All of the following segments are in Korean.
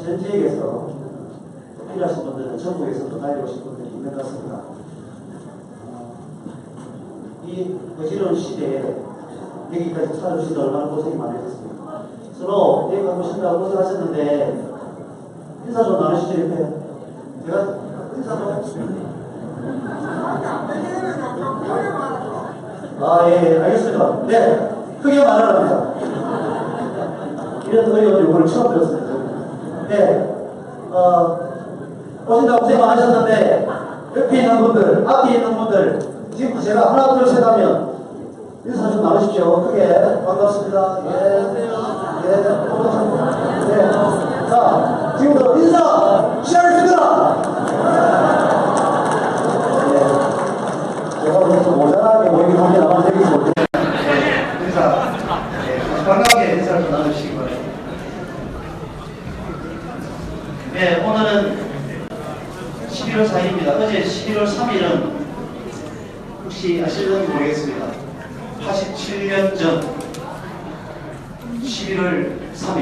전 지역에서 필요하신 분들은 전국에서도 다녀오신 분들이 있는 것 같습니다. 이 어지러운 시대에 여기까지 찾아주시다 얼마나 고생이 많으셨습니까? 서로 여기 가보신다고 고생하셨는데 인사 좀 나누시죠. 옆에 제가 인사 좀 예, 알겠습니다. 네, 크게 말하랍니다. 이런 어려운 요구를 처음 들었습니다. 네, 오신다고 고생 많으셨는데 옆에 있는 분들, 앞에 있는 분들 지금 제가 하나 둘 셋 하면 인사 좀 나누십시오. 크게 반갑습니다. 네, 자, 지금부터 인사 시작하겠습니다. 제가 오늘 좀 모자라게 보이긴 합니다. 아마 되겠지 못해요. 인사, 반갑게 인사를 좀 나누시기 바랍니다. 네, 오늘은 11월 4일입니다. 어제 11월 3일은 혹시 아실는지 모르겠습니다. 87년 전 11월 3일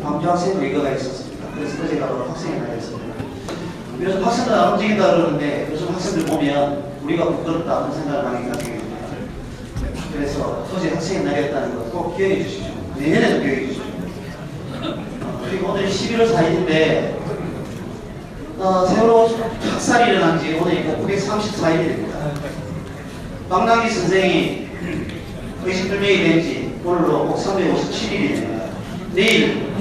광주학생 외교가 있었습니다. 그래서 어제가 바로 학생의 날이었습니다. 요즘 학생들 안 움직인다 그러는데 요즘 학생들 보면 우리가 부끄럽다 하는 생각을 많이 가지게 됩니다. 그래서 어제 학생의 날이었다는 거 꼭 기억해 주시죠. 내년에도 기억해 주시죠. 그리고 오늘이 11월 4일인데 세월호 학살이 일어난 지 오늘 934일이 됩니다. 박남기 선생이 의식불명이 된 지 오늘로 357일이 됩니다. 내일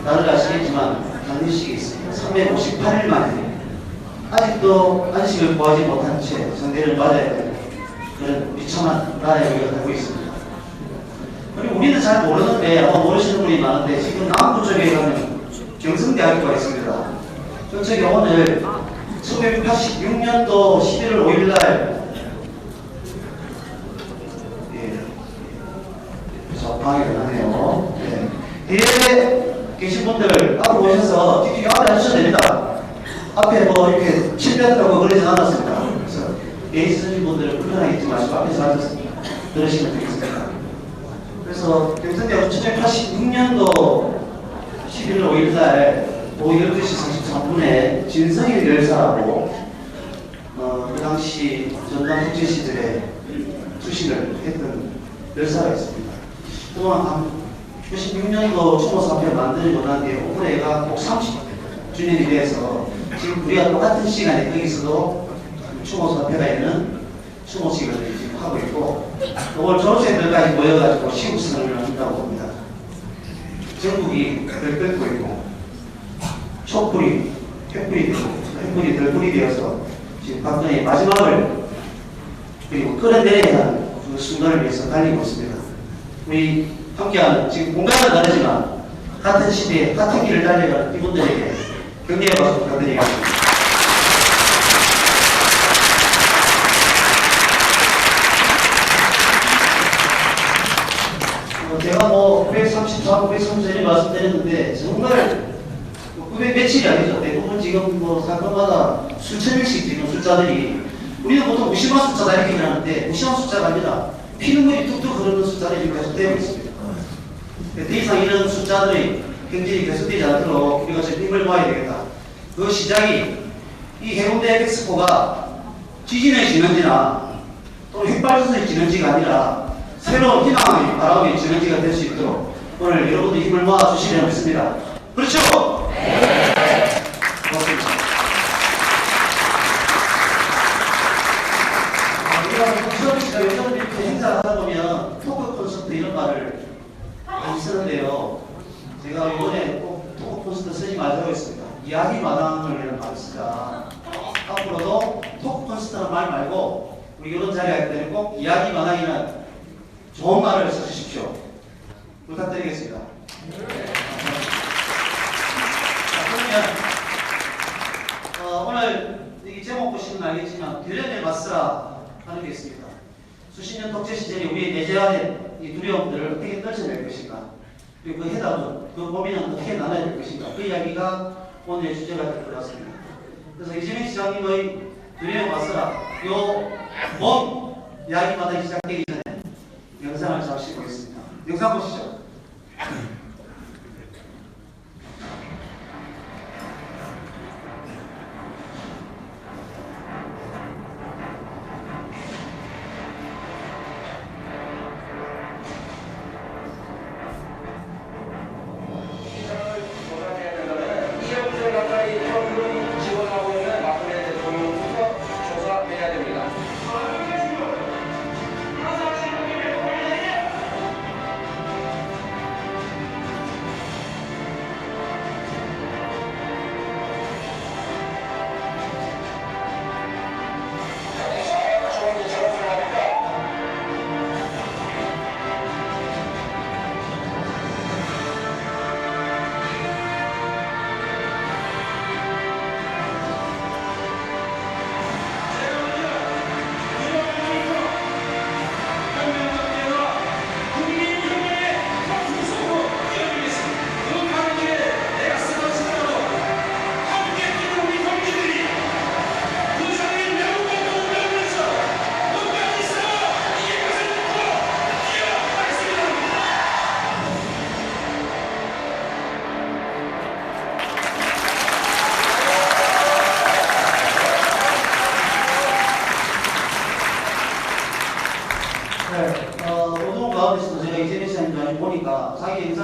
다들 아시겠지만 장례식이 있습니다. 358일 만에 아직도 안식을 구하지 못한 채 성대를 맞아야 되는 그런 비참한 나라에 우리가 되고 있습니다. 그리고 우리는 잘 모르는데 아마 모르시는 분이 많은데 지금 남부 쪽에 가면 경성대학교가 있습니다. 저쪽에 오늘 1986년도 11월 5일날 방해를 하네요. 뒤에 계신 분들 앞으로 오셔서 뒤에 앞에 앉으셔도 됩니다. 앞에 뭐 이렇게 칠벽하고 그러진 않았습니다. 그래서 예의 있으신 분들은 불편하게 있지 마시고 앞에서 앉아서 들으시면 되겠습니다. 그래서 경성대학교 1986년도 11월 5일날 오후 12시 43분에 진성일 열사라고 그 당시 전남 국제 시절에 투신을 했던 열사가 있습니다. 그동안 한 96년도 추모사업회를 만들고 난 뒤에 올해가 꼭 30주년이 돼서 지금 우리가 똑같은 시간에 거기서도 추모사업회가 있는 추모식을 지금 하고 있고 오늘 졸업생들까지 모여가지고 시국선언을 한다고 합니다. 전국이 별별고 있고 촛불이 횃불이 덜불이 되어서 지금 박근혜의 마지막을 그리고 끌어내려야 하는 그 순간을 위해서 달리고 있습니다. 우리 함께하는 지금 공간은 다르지만 같은 시대에 같은 길을 달려가는 이분들에게 격려의 박수 부탁드리겠습니다. 제가 뭐 934, 934일 말씀드렸는데 정말 900 며칠이 아니죠. 대부분 지금 뭐 사건마다 수천일씩 지금 숫자들이 우리는 보통 무심한 숫자다 이렇게 얘기하는데 무심한 숫자가 아니라 피눈물이 뚝뚝 흐르는 숫자들이 지금 계속되고 있습니다. 더 이상 이런 숫자들의 경질이 계속되지 않도록 우리가 좀 힘을 모아야 되겠다. 그 시작이 이 해운대 엑스포가 지진의 진원지나 또는 휘발유의 진원지가 아니라 새로운 희망의 바람의 진원지가 될 수 있도록 오늘 여러분들 힘을 모아 주시면 믿습니다. 그렇죠? 네. 고맙습니다. 우리가 수업시가 요즘 이렇게 행사를 하다 보면 토크 콘서트 이런 말을 많이 쓰는데요. 제가 이번에 꼭 토크 콘서트 쓰지 말자고 했습니다. 이야기 마당이라는 말을 쓰자. 앞으로도 토크 콘서트라는 말 말고 우리 이런 자리에 할 때는 꼭 이야기 마당이라는 좋은 말을 써주십시오. 부탁드리겠습니다. 그러면 오늘 이 제목 보시면 알겠지만 두려움에 맞서라 하는 게 있습니다. 수십 년 독재 시절에 우리의 내재화된 이 두려움들을 어떻게 떨쳐낼 것인가, 그리고 그 해답은, 그 고민은 어떻게 나눠야 될 것인가, 그 이야기가 오늘의 주제가 될 것 같습니다. 그래서 이재명 시장님의 두려움에 맞서라 요 이야기마다 시작되기 전에 영상을 잠시 보겠습니다. 영상 보시죠.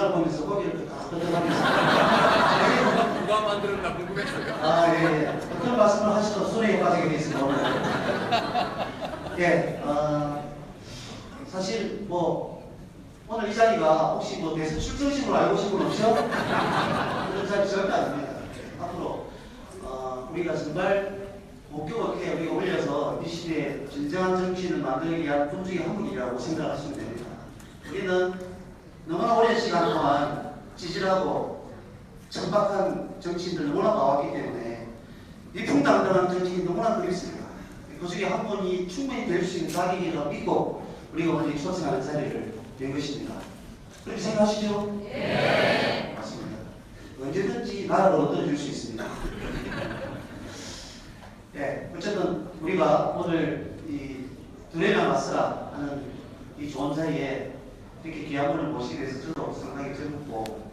영상을 보면서 거기를 끄덕끄덕하면서 누가 만들었나 궁금했어요. 아, 예, 예. 어떤 말씀을 하시던 손에 빠지게 돼 있습니다, 오늘. 예, 사실 뭐 오늘 이 자리가 혹시 뭐 대선 출정식으로 알고 오신 분 없죠? 그런 자리 절대 아닙니다. 앞으로 우리가 정말 목표가 이렇게 우리가 올려서 이 시대에 진정한 정치인을 만들기 위한 분 중에 한 분이라고 생각하시면 됩니다. 우리는 너무나 오랜 시간 동안 지질하고 천박한 정치인들 너무나 봐왔기 때문에 위풍당당한 정치인이 너무나 그립습니다. 그 중에 한 분이 충분히 될 수 있는 자격이라고 믿고 우리가 오늘 초청하는 자리를 된 것입니다. 그렇게 생각하시죠? 네. 맞습니다. 언제든지 나라를 얻어줄 수 있습니다. 예, 어쨌든 우리가 오늘 이 두레나 마스라 하는 이 좋은 자리에 이렇게 귀한 분을 모시게 돼서 저도 상당히 즐겁고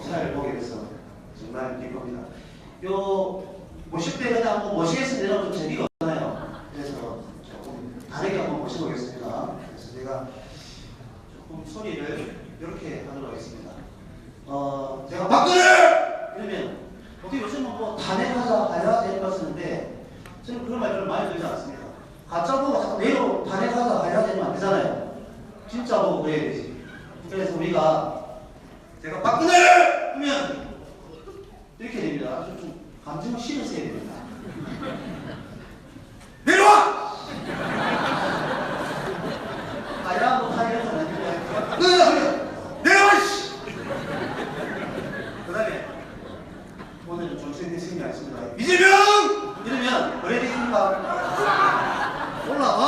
사회를 보게 돼서 정말 기쁩니다. 요 모실 때 그냥 뭐 모시겠습니다. 좀 재미가 없잖아요. 그래서 조금 다르게 한번 모셔보겠습니다. 그래서 제가 조금 소리를 이렇게 하도록 하겠습니다. 제가 박근혜! 이러면 어떻게 요즘은 뭐 탄핵하자, 하야하자 이런 거 쓰는데 저는 그런 말들을 많이 들지 않습니다. 가짜 보고 자꾸 내로 탄핵하자, 하야하자 이러면 안 되잖아요. 진짜 보고 그래야 되지. 그래서 우리가 제가 박근혜! 하면 이렇게 됩니다. 좀 감정을 실어서 해야 됩니다. 내려와! 하야하고 탄핵하자 안 됩니다. 내려와! 씨! 그 다음에 오늘은 정치인 대신이 아닙니다. 이재명! 이러면 왜 되십니까? 올라와?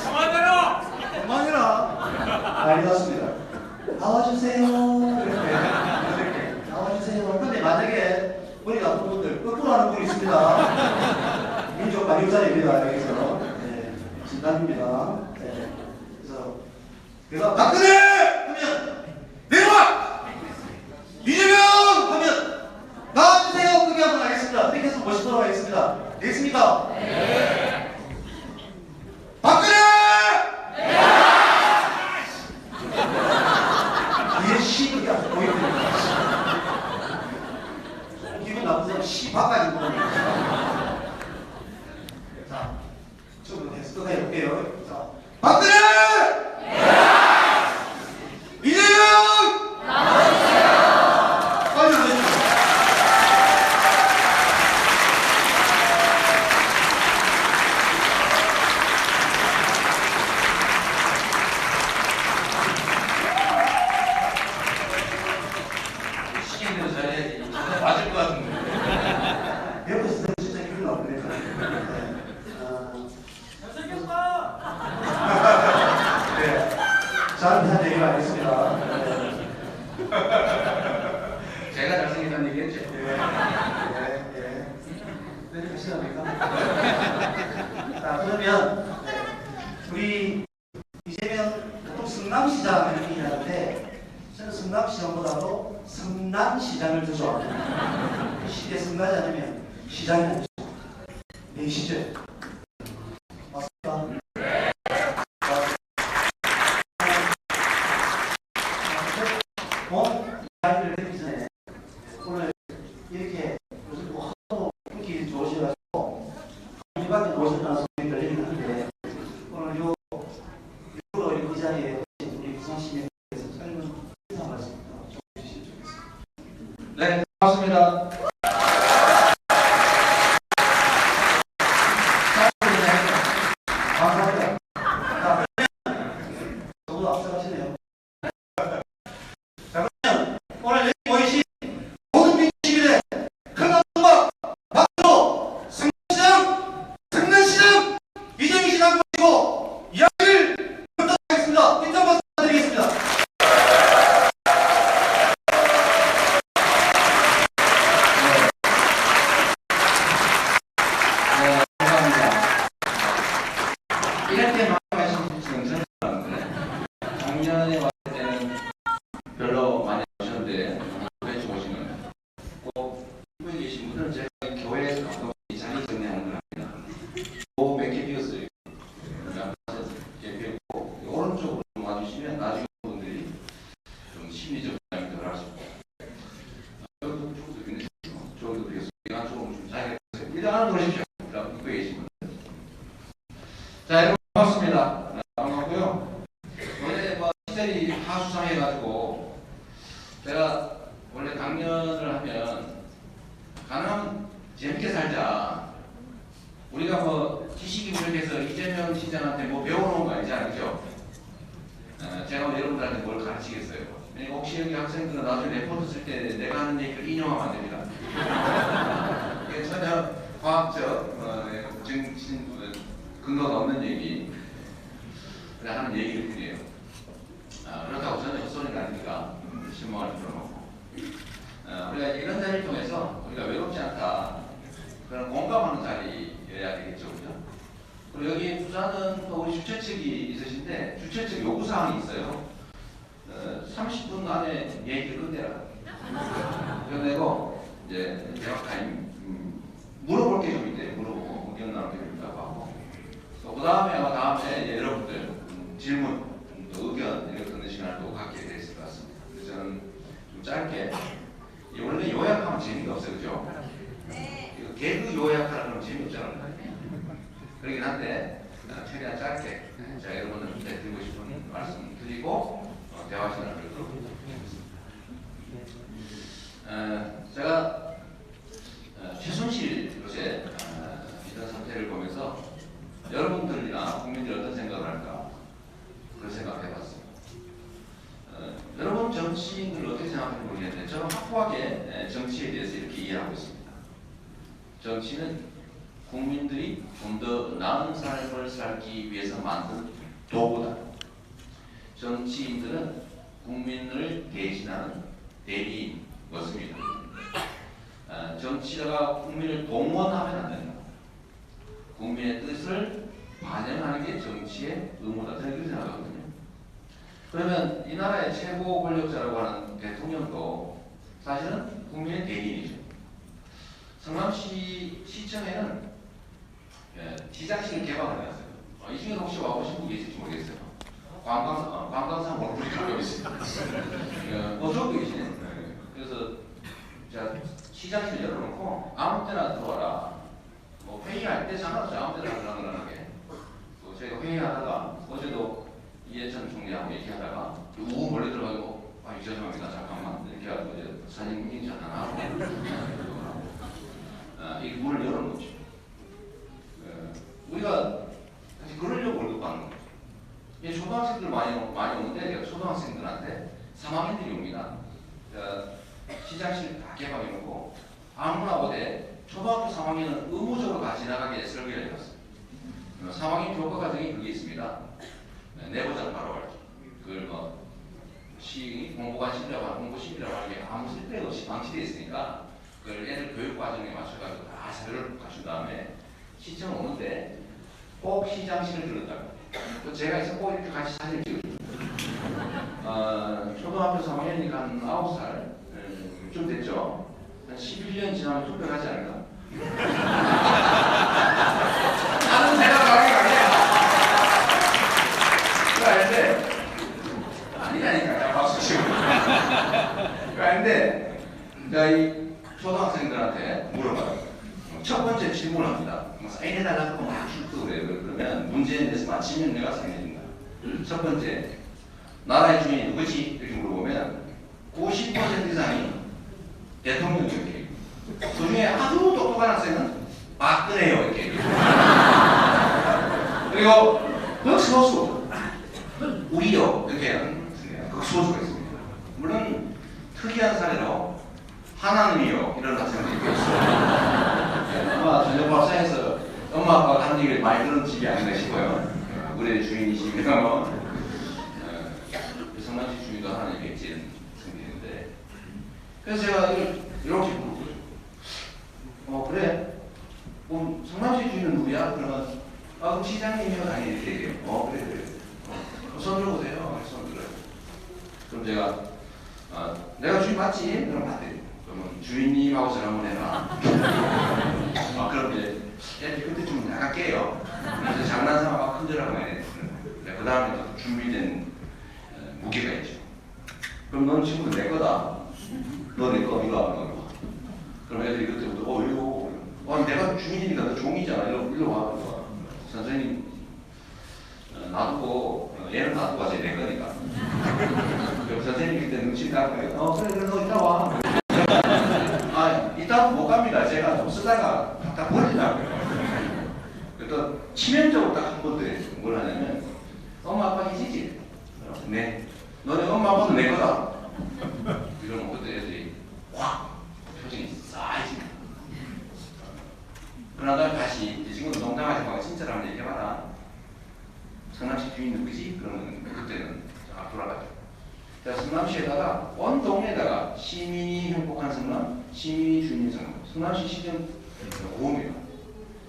그만해라! 그만해라. 알겠습니다. 나와주세요. 이렇게 나와주세요. 근데 만약에 머리 나쁜 분들 거꾸로 하는 분이 있습니다. 민족 반역자입니다. 여기서 네, 진단입니다. 네. 그래서 내가 박근혜! 하면 내려와! 이재명! 하면 나와주세요. 그게 한번 하겠습니다. 이렇게 해서 모시도록 하겠습니다. 되겠습니까? 네. 박근혜! 네! 뒤에 시 그게 아주 보이거든요. 기분 나쁘세요. 시 바까지 보는 자, 좀 계속 해볼게요. 자, 박근혜! 이재명! 빨리 해주세요. 시키는 대로 잘해야지. 맞을 것 같은데. 옆에서 진짜 기분 나쁘네. 잘생겼다! 네. 저한테 얘기를 하겠습니다. 제가 잘생겼다는 얘기했죠. 네, 하시랍니까? 자, 그러면 우리 이재명 보통 성남시장 이렇게 얘기하는데 저는 성남시장보다도 성남시장을 더 좋아합니다. 이 시대에 성나지 않으면 시장이 아니죠. 내 시절. 맞습니까? 이야기를 듣기 전에 오늘 이렇게 요즘 뭐 하도 인기 좋으셔가지고 이밖에 오셨다는 소리 들리긴 하는데 오늘 일부러 이 자리에 오신 우리 부산시민께서 짧은 인사 말씀 좀 해주시면 좋겠습니다. 네, 반갑습니다. 감사합니다. 자, 그러면 저보다 앞서가시네요. 자, 그러면 오늘 여기 모이신 모든 민주시민의 큰 한번 박수로 성남시장 이재명 시장 모시고 이야기를 듣도록 하겠습니다. 인정 박수 부탁드리겠습니다. 그리고 제가 원래 강연을 하면 가능하면 재밌게 살자. 우리가 뭐 지식이 부족해서 이재명 시장한테 뭐 배워놓은 거 아니잖아요, 그죠? 제가 뭐 여러분들한테 뭘 가르치겠어요? 혹시 여기 학생들은 나중에 레포트 쓸 때 내가 하는 얘기를 인용하면 안 됩니다. 이게 전혀 과학적 근거가 없는 얘기, 그냥 하는 얘기일 뿐이에요. 그렇다고 전혀 헛소리가 아니니까 신망을 풀어놓고 우리가 이런 자리를 통해서 우리가 외롭지 않다, 그런 공감하는 자리여야 되겠죠, 그죠? 그리고 여기 부산은 또 우리 주최 측이 있으신데 주최 측 요구사항이 있어요. 30분 안에 얘기를 끝내라. 끝내고 이제 대화 타임 물어볼 게 좀 있대요. 물어보고 의견 나눌 게 있다고 하고, 그 다음에 아마 다음에 이제 여러분들 질문, 또 의견 이렇게 듣는 시간을 또 갖게 됐을 것 같습니다. 그래서 저는 좀 짧게, 원래 요약하면 재미가 없어요, 그죠? 이거 개그 요약하라 그러면 재미없잖아요. 그러긴 한데 최대한 짧게 제가 여러분들한테 드리고 싶은 말씀 드리고 대화 시간을 갖도록 하겠습니다. 제가 최순실 요새 이런 사태를 보면서 여러분들이나 국민들이 어떤 생각을 할까 그런 생각을 해봤습니다. 여러분 정치인들 어떻게 생각하는지 모르겠는데 저는 확고하게 정치에 대해서 이렇게 이해하고 있습니다. 정치는 국민들이 좀 더 나은 삶을 살기 위해서 만든 도구다. 정치인들은 국민을 대신하는 대리인 것입니다. 정치가 국민을 동원하면 안 된다. 국민의 뜻을 반영하는 게 정치의 의무다. 저는 그렇게 생각하거든요. 그러면 이 나라의 최고 권력자라고 하는 대통령도 사실은 국민의 대리인이죠. 성남시 시청에는 시장실을 개방을 해놨어요. 이 중에 혹시 와보신 분 계실지 모르겠어요. 관광상 얼굴이 가고 있어요. 저도 계시네. 그래서 제가 시장실 열어놓고 아무 때나 들어와라. 뭐 회의할 때 상관없이 아무 때나 들어가게. 또 제가 회의하다가 어제도 이해찬 총리하고 얘기하다가 우우 몰래 들어가고 죄송합니다 잠깐만 이렇게 하고 이제 사진 인증 하나 하고 이 문을 열어놓죠. 우리가 사실 그러려고 월급 받는 거죠. 이 초등학생들 많이 오는데 초등학생들한테 3학년들이 옵니다. 시장실 다 개방해놓고 아무나 오되 초등학교 3학년은 의무적으로 다 지나가게 설계를 해놨어요. 3학년 교과 과정이 그게 있습니다. 내보자 바로 알죠. 그걸 뭐 공부관실이라고 하는 공부실이라고 하는 게 아무 쓸데가 없이 방치되어 있으니까 그걸 애들 교육 과정에 맞춰가지고 다 자료를 갖춘 다음에 시청 오는데 꼭 시장실을 들렀다고. 제가 있어 꼭 이렇게 같이 사진을 찍어줍니다. 초등학교 3학년이니까 한 9살 좀 됐죠. 한 11년 지나면 투표하지 않을까? 나는 생각하는 게 아니야. 그거 아닌데 아니라니까. 박수 치고. 그거 아닌데 제가 이 초등학생들한테 물어봐요. 첫 번째 질문을 합니다. 사인해달라고 막 훑고 그래요. 그러면 문제에 대해서 맞히면 내가 사인해준다. 첫 번째, 나라의 주인이 누구지? 이렇게 물어보면 90% 이상이 대통령 이렇게. 그 중에 아주 똑똑한 학생은 박근혜요 이렇게. 그리고 극소수, 우리요 이렇게 하는 극소수가 있습니다. 물론 특이한 사례로 하나님이요 이런 학생들이 있어요. 아마 전력밥상에서 엄마 아빠가 하는 얘기를 많이 들은 집이 아닌가 싶어요. 우리의 주인이시면 성남시 주인도 하는 얘기 했지 생기는데, 그래서 제가 이렇게 물어보죠. 그래? 그럼 성남시 주인은 누구야? 그러면 그럼 시장님이요? 당연히 이렇게 얘기해요. 그래. 손 들어보세요. 손 들어요. 그럼 제가 내가 주인 맞지? 그럼 맞대. 그러면 주인님하고서 한번 해라. 그럼 이제 애들이 그때 좀 약간 깨요. 그래서 장난삼아 막 흔들라고 해야 그 다음에 또 준비된 무게가 있죠. 그럼 넌 친구도 내 거다. 너 내 거, 이거 와. 그럼 애들이 그때부터 이거 내가 주인이니까 너 종이잖아. 일로 와. 선생님 놔두고 얘는 놔두고 가지 내 거니까. 그 선생님 그때 눈치 깎아요. 그래, 그래, 너 이따 와. 아, 이따 못 갑니다. 제가 좀 쓰다가 갖다 버리려고요. 또 치명적으로 딱 한 번 더 했어요. 뭘 하냐면, 엄마, 아빠 계시지? 네. 너네 엄마, 아빠도 내 거다. 이러면 그때 애들이 확 표정이 싸해집니다. 그러다가 다시, 이 친구는 농담하지 말고 진짜로 한번 얘기해봐라. 성남시 주인 누구지? 그러면 그때는 돌아가죠. 자, 성남시에다가 온 동네에다가 시민이 행복한 성남, 시민이 주민 성남, 성남시 시정 고음이에요.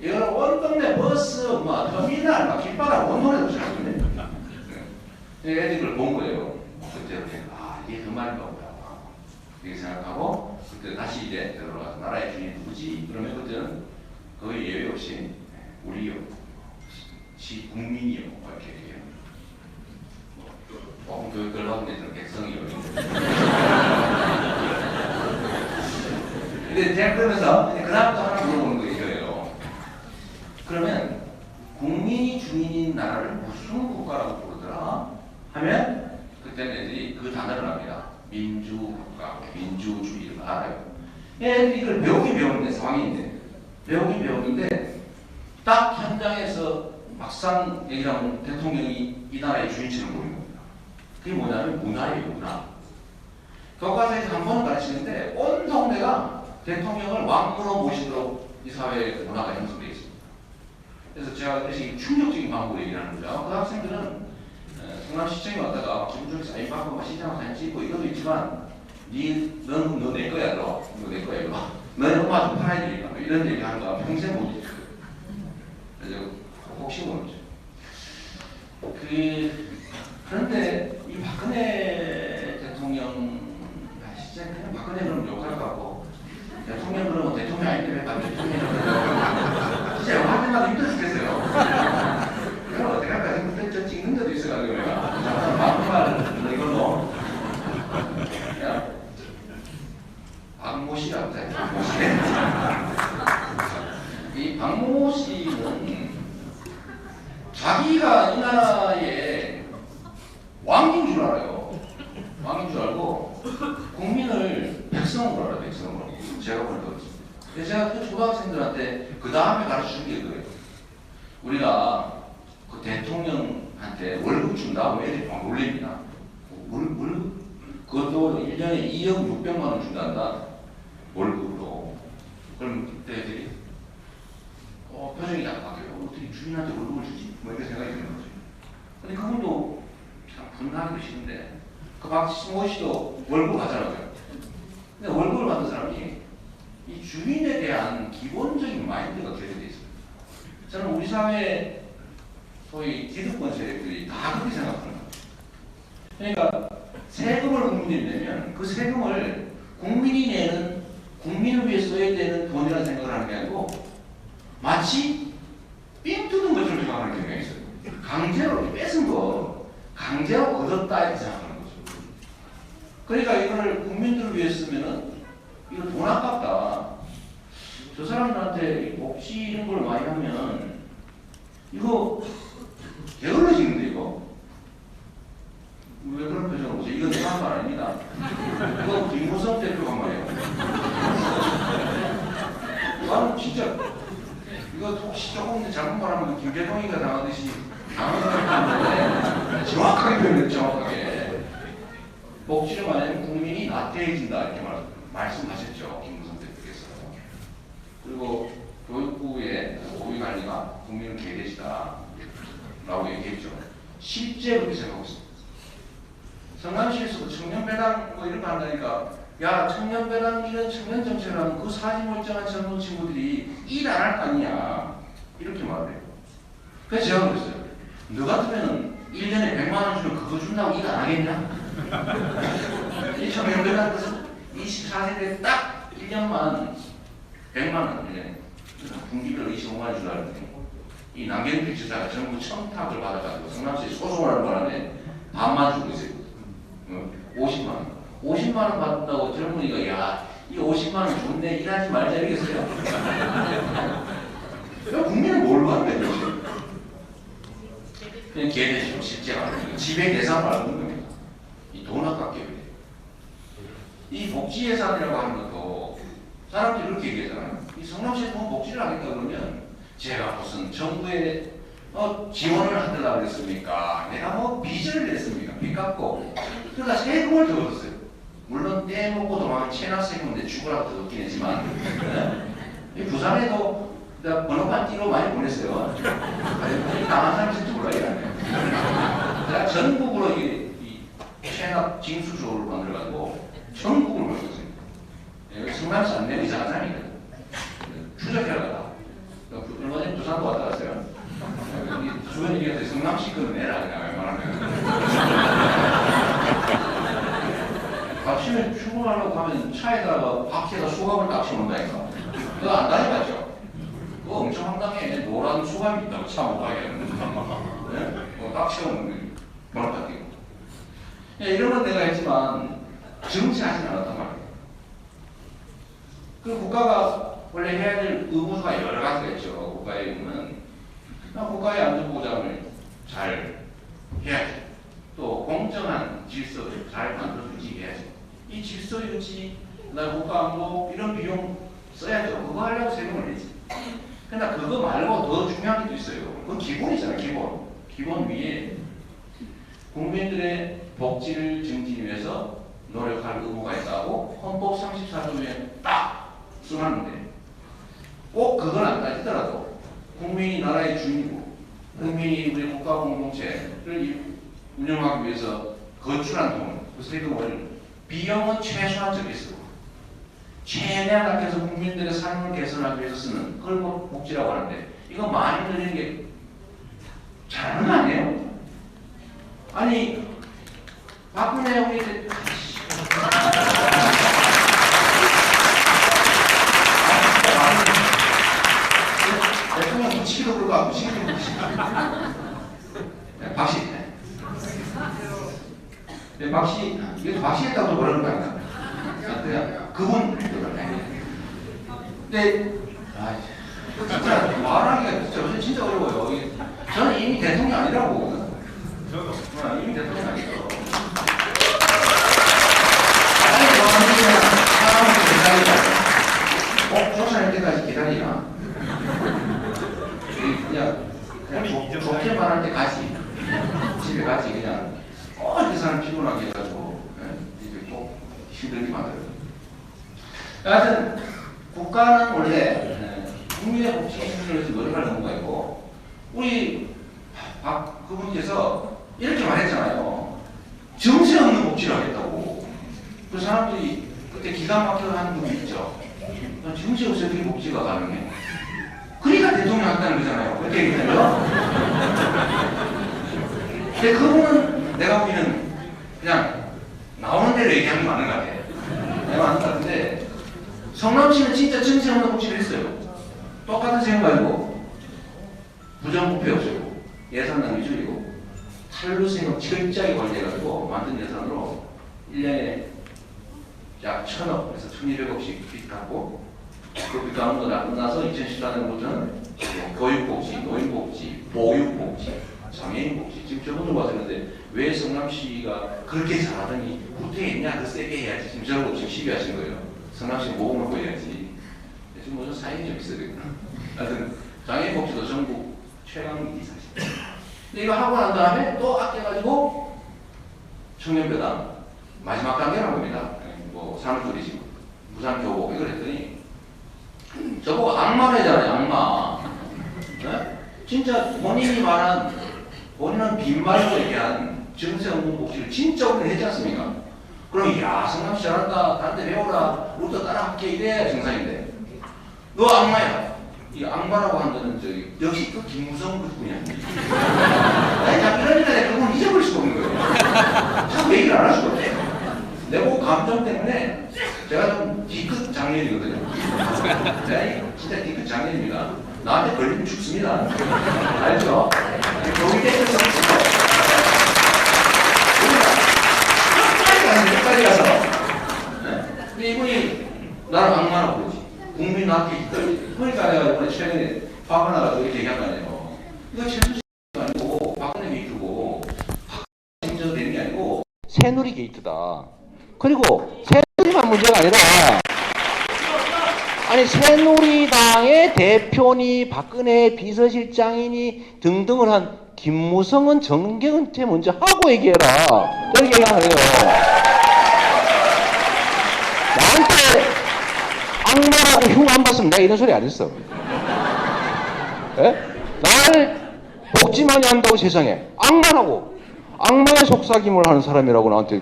이거는 온 동네 버스, 뭐 터미널, 막 길바닥 온 동네도 잘하거든요. 애들이 그걸 본 거예요. 그때 이게 그 말인가 보다. 이렇게 생각하고 그때 다시 이제 들어가서 나라의 주인이 누구지? 그러면 그때는 거의 예외 없이 우리요, 국민이요, 이렇게 얘기해요. 교육을 받은 애들은 백성이요. 근데 제가 그러면서 그 다음부터 하나 물어보는 거 이거예요. 그러면 국민이 주인인 나라를 무슨 국가라고 부르더라? 하면 그때는 애들이 그 단어를 합니다. 민주국가, 민주주의를 알아요. 애들이 이걸 배우긴 배우는데 상황인데 배우긴 배우는데 딱 현장에서 막상 얘기를 하면 대통령이 이 나라의 주인처럼 보이는 겁니다. 그게 뭐냐면 문화예요, 문화. 교과서에서 한 번은 가르치는데 온 동네가 대통령을 왕으로 모시도록 이 사회의 문화가 형성되어 있습니다. 그래서 제가 대신 충격적인 방법으로 얘기를 하는 거죠. 그 학생들은 성남시청에 왔다가 기분 좋게 사인 받고 시장 사진 찍고 이것도 있지만 너 내 거야, 너 내 거야, 이거. 너네 엄마 좀 팔아야 되니까 이런 얘기 하는 거 평생 못 잊을 거예요. 그래서 혹시 모르죠. 그런데 이 박근혜 대통령 진짜 그냥 박근혜 그러면 욕할 것 같고 대통령 그러면 대통령 아닌데 왜 갑자기 대통령이라고 진짜 영화 때마다 힘들어 죽겠어요. 그럼 어떻게 할까? 지금 저 찍는 데도 있어가지고 내가 마음만 이걸로 그냥 박모 씨라고 해요. 박모 씨. 이 박모 씨는 자기가 이 나라의 왕인 줄 알아요. 왕인 줄 알고 국민을 백성으로 알아요. 백성으로. 제가 볼 때 그렇습니다. 그래서 제가 그 초등학생들한테 그 다음에 가르쳐준 게 그거예요. 우리가 그 대통령한테 월급 준다 하면 애들이 막 놀랍니다. 월급? 그것도 1년에 2억 600만 원 준단다. 월급으로. 그럼 그때 애들이 표정이 약간 바뀌어요. 어떻게 주인한테 월급을 주지? 뭐 이렇게 생각이 드는 거죠. 근데 그분도 참 분하기도 싫은데 그 박모 씨도 월급을 받잖아요. 근데 월급을 받는 사람이 이 주인에 대한 기본적인 마인드가 결여되어 있습니다. 저는 우리 사회 소위 기득권 세력들이 다 그렇게 생각하는 거예요. 그러니까 세금을 국민이 내면 그 세금을 국민이 내는 국민을 위해 써야 되는 돈이라는 생각을 하는 게 아니고 마치 삥 뜯은 것처럼 생각하는 경향이 있어요. 강제로 뺏은 거 강제로 얻었다 이렇게 생각하는 거죠. 그러니까 이거를 국민들을 위해 쓰면은 이거 돈 아깝다. 저 사람들한테 복지 이런 걸 많이 하면 이거 게을러지는데 이거 왜 그런 표정을 보세요? 이건 내가 한 말 아닙니다. 이건 김무성 대표가 한 말이에요. 나는 진짜 이거 혹시 조금 잘못 말하면 김대동이가 당하듯이 당하는 정확하게 표현했죠. 정확하게 복지를 말하면 국민이 나태해진다 이렇게 말씀하셨죠. 김무성 대표께서. 그리고 교육부의 고위관리가 국민을 개돼지다 라고 얘기했죠. 실제 그렇게 생각하고 있습니다. 성남시에서도 청년배당 뭐 이런 거 한다니까 야 청년배당 이런 청년 정책을 하면 그 사진 멀쩡한 젊은 친구들이 일 안 할 거 아니냐 이렇게 말해요. 그래서 제가 그랬어요. 너 같으면 1년에 100만 원 주면 그거 준다고 일 안 하겠냐? 이 청년배당 24세 때 딱 1년만 100만 원 1년에 분기별로 25만 원 주라 그랬더니 이 남경필 지사가 전부 청탁을 받아가지고 성남시에 소송을 하는 반만 주고 있어요. 50만 원. 50만 원 받는다고 젊은이가 야, 이 50만 원 좋네 일하지 말자 이러겠어요? 국민은 뭘 받는 거지? 그냥 걔네죠. 실제가 집에 계산 말고 겁니다. 이 돈 아깝게 해요. 이 복지 예산이라고 하는 것도 사람들이 그렇게 얘기하잖아요. 이 성남시에서 뭐 복지를 하겠다 그러면 제가 무슨 정부에 지원을 하더라 그랬습니까? 내가 뭐 빚을 냈습니까? 빚 갚고 그러다 세금을 더 얻었어요. 물론 떼먹고 도망은 체납 세금인데 죽으라고 더 얻긴 했지만 이 부산에도 내가 번호판 띠로 많이 보냈어요. 당한 사람 진짜 몰라 이러네. 내가 전국으로 이 체납 징수조를 만들어가지고 전국을 보냈어요. 여기 성남시 안 내고 이상한 사람이거든. 추적해라 가다. 얼마 전에 부산도 왔다 갔어요. 여기 주변 얘기해서 성남시 거는 내라 그냥 웬만하면. 아침에 출근하려고 하면 차에다가 바퀴에다 수갑을 딱 씌운다니까. 그거 안 다녀봤죠? 그거 엄청 황당해. 노란 수갑이 있다고 차 못 가게 하는 거. 네? 그거 딱 씌우는 번호판 띄고. 이런 건 내가 했지만 정치하진 않았단 말이에요. 그 국가가 원래 해야 될 의무가 여러 가지가 있죠. 국가의 의무는 국가의 안전보장을 잘 해야지. 또 공정한 질서를 잘 만들어 유지해야지. 이 질서 유지, 그다음에 국가 안보 이런 비용 써야죠. 그거 하려고 세금을 내지. 근데 그거 말고 더 중요한 게 또 있어요. 그건 기본이잖아요. 기본. 기본 위에 국민들의 복지를 증진하기 위해서 노력할 의무가 있다고 헌법 34조에 딱 써놨는데 꼭 그건 안 따지더라도 국민이 나라의 주인이고 국민이 우리 국가 공동체를 운영하기 위해서 거출한 돈, 그 세금을 비용은 최소한 적게 쓰고 최대한 아껴서 국민들의 삶을 개선하기 위해서 쓰는 그걸 복지라고 하는데 이거 많이 늘리는 게 잘하는 거 아니에요? 아니 박근혜 형이 대통령 붙이기도 그러고 안 붙이기도 그러고 박씨 박씨 이게 박씨 했다고 그러는 거 아닌가? 그냥 그분 근데 진짜 말하기가 진짜 어려워요. 저는 이미 대통령 아니라고. 이미 대통령 아니죠. 쫓아낼 때까지 기다리나? 그냥 좋게 말할 때 가지. 집에 가지. 그냥 이렇게 사람 피곤하게 해가지고 이제 꼭 힘들게 만들어요. 하여튼 국가는 원래 국민의 복지를 위해서 노력할 의무가 있고 우리 박 그분께서 이렇게 말했잖아요. 정세 없는 복지를 하겠다고. 그 사람들이 그때 기가 막혀서 하는 분이 있죠. 정세 없이 어떻게 복지가 가능해? 그러니까 대통령 한다는 거잖아요. 그렇게 얘기했죠. 근데 그분은 내가 보기에는 그냥 나오는 대로 얘기하는 게 맞는 것 같아. 내가 맞는 것 같은데 성남시는 진짜 정세 없는 복지를 했어요. 똑같은 세금 가지고 부정부패 없애고 예산 낭비 줄이고 탈루세금 철저하게 관리해가지고 만든 예산으로 1년에 약 1,000억에서 1,200억씩 빚 갚고 그 빚 갚는 거 끝나서 2014년부터는 교육복지, 노인복지, 보육복지, 장애인복지 지금 저번도 봤었는데 왜 성남시가 그렇게 잘하더니 후퇴했냐? 그 세게 해야지. 지금 저러고 지금 시비하신 거예요. 성남시 모금을 보여야지. 지금 무슨 사연이 좀 있어야 되구나. 하여튼 장애인복지도 전국 최강이지 사실. 근데 이거 하고 난 다음에 또 아껴가지고 청년배당 마지막 단계라고 합니다. 뭐 산후조리식, 무상교복 이걸 했더니 저보고 악마를 하잖아요. 악마. 네? 진짜 본인이 말한 본인은 빈말로 얘기한 정세 없는 복지를 진짜 오늘 했지 않습니까? 그럼 야 성남시 잘한다. 나한테 배워라. 우리도 따라할게. 이래야 정상인데 너 악마야. 이 악마라고 한다는 저기 역시 그 김무성 그분이야. 아니 자꾸 이러니까 내가 그건 잊어버릴 수가 없는 거예요. 자꾸 얘기를 안 할 수가 없대. 내고 감정 때문에 제가 좀 뒤끝 장년이거든요. 제가 진짜 뒤끝 장년입니다. 나한테 걸리면 죽습니다. 알죠? 거기 때문에 끝까지 가서 근데 이분이 나를 악마라고 그러지. 국민 나한테 이끌 그러니까 내가 이번에 최근에 화가 나가지고 이렇게 얘기한 거 아니에요. 이거 최순실이 아니고 박근혜 미투고 박근혜 되는 게 아니고 새누리 게이트다. 그리고 새누리만 문제가 아니라 아니 새누리당의 대표니 박근혜 비서실장이니 등등을 한 김무성은 정경은퇴 먼저 하고 얘기해라. 이렇게 얘기하는 거예요. 나한테 악마라고 흉 안 봤으면 내가 이런 소리 안 했어. 예? 나를 복지 많이 한다고 세상에 악마라고 악마의 속삭임을 하는 사람이라고 나한테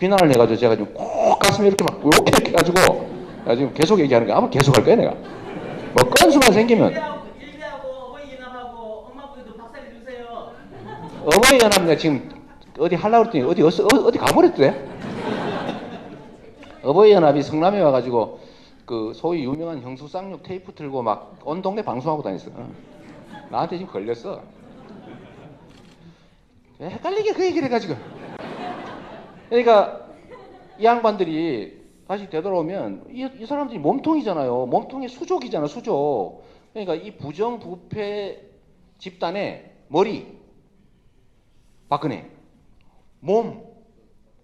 비난을 해가지고 제가 지금 꼭 가슴에 이렇게 막 이렇게 해가지고 나 지금 계속 얘기하는 거 아마 계속 할 거야 내가. 뭐 건수만 생기면. 일대하고 어버이연합하고 엄마부도 박살내 주세요. 어버이연합 내가 지금 어디 하려고 그랬더니 어디 가버렸대. 어버이연합이 성남에 와가지고 그 소위 유명한 형수 쌍욕 테이프 틀고 막 온 동네 방송하고 다녔어. 나한테 지금 걸렸어. 헷갈리게 그 얘기를 해가지고. 그러니까 이 양반들이 다시 되돌아오면 이 사람들이 몸통이잖아요. 몸통의 수족이잖아, 수족. 그러니까 이 부정부패 집단의 머리 박근혜, 몸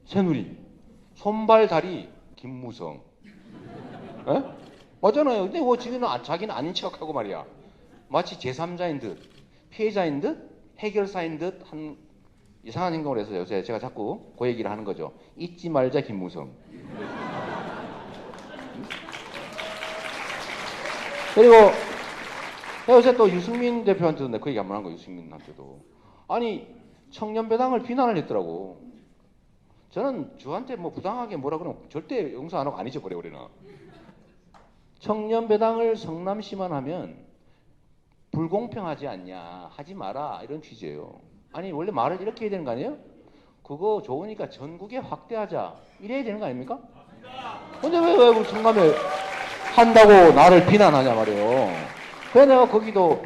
새누리, 손발 다리 김무성. 에? 맞잖아요. 근데 뭐 자기는 아닌 척하고 말이야. 마치 제3자인 듯, 피해자인 듯, 해결사인 듯 한 이상한 행동을 해서 요새 제가 자꾸 그 얘기를 하는 거죠. 잊지 말자 김무성. 그리고 요새 또 유승민 대표한테도 내가 그 얘기 한번 한 거예요. 유승민한테도. 아니 청년배당을 비난을 했더라고. 저는 주한테 뭐 부당하게 뭐라 그러면 절대 용서 안 하고 안 잊어버려 우리는. 청년배당을 성남시만 하면 불공평하지 않냐, 하지 마라 이런 취지예요. 아니 원래 말을 이렇게 해야 되는 거 아니에요? 그거 좋으니까 전국에 확대하자 이래야 되는 거 아닙니까? 근데 왜 우리 성남에 한다고 나를 비난하냐 말이에요. 그래 내가 거기도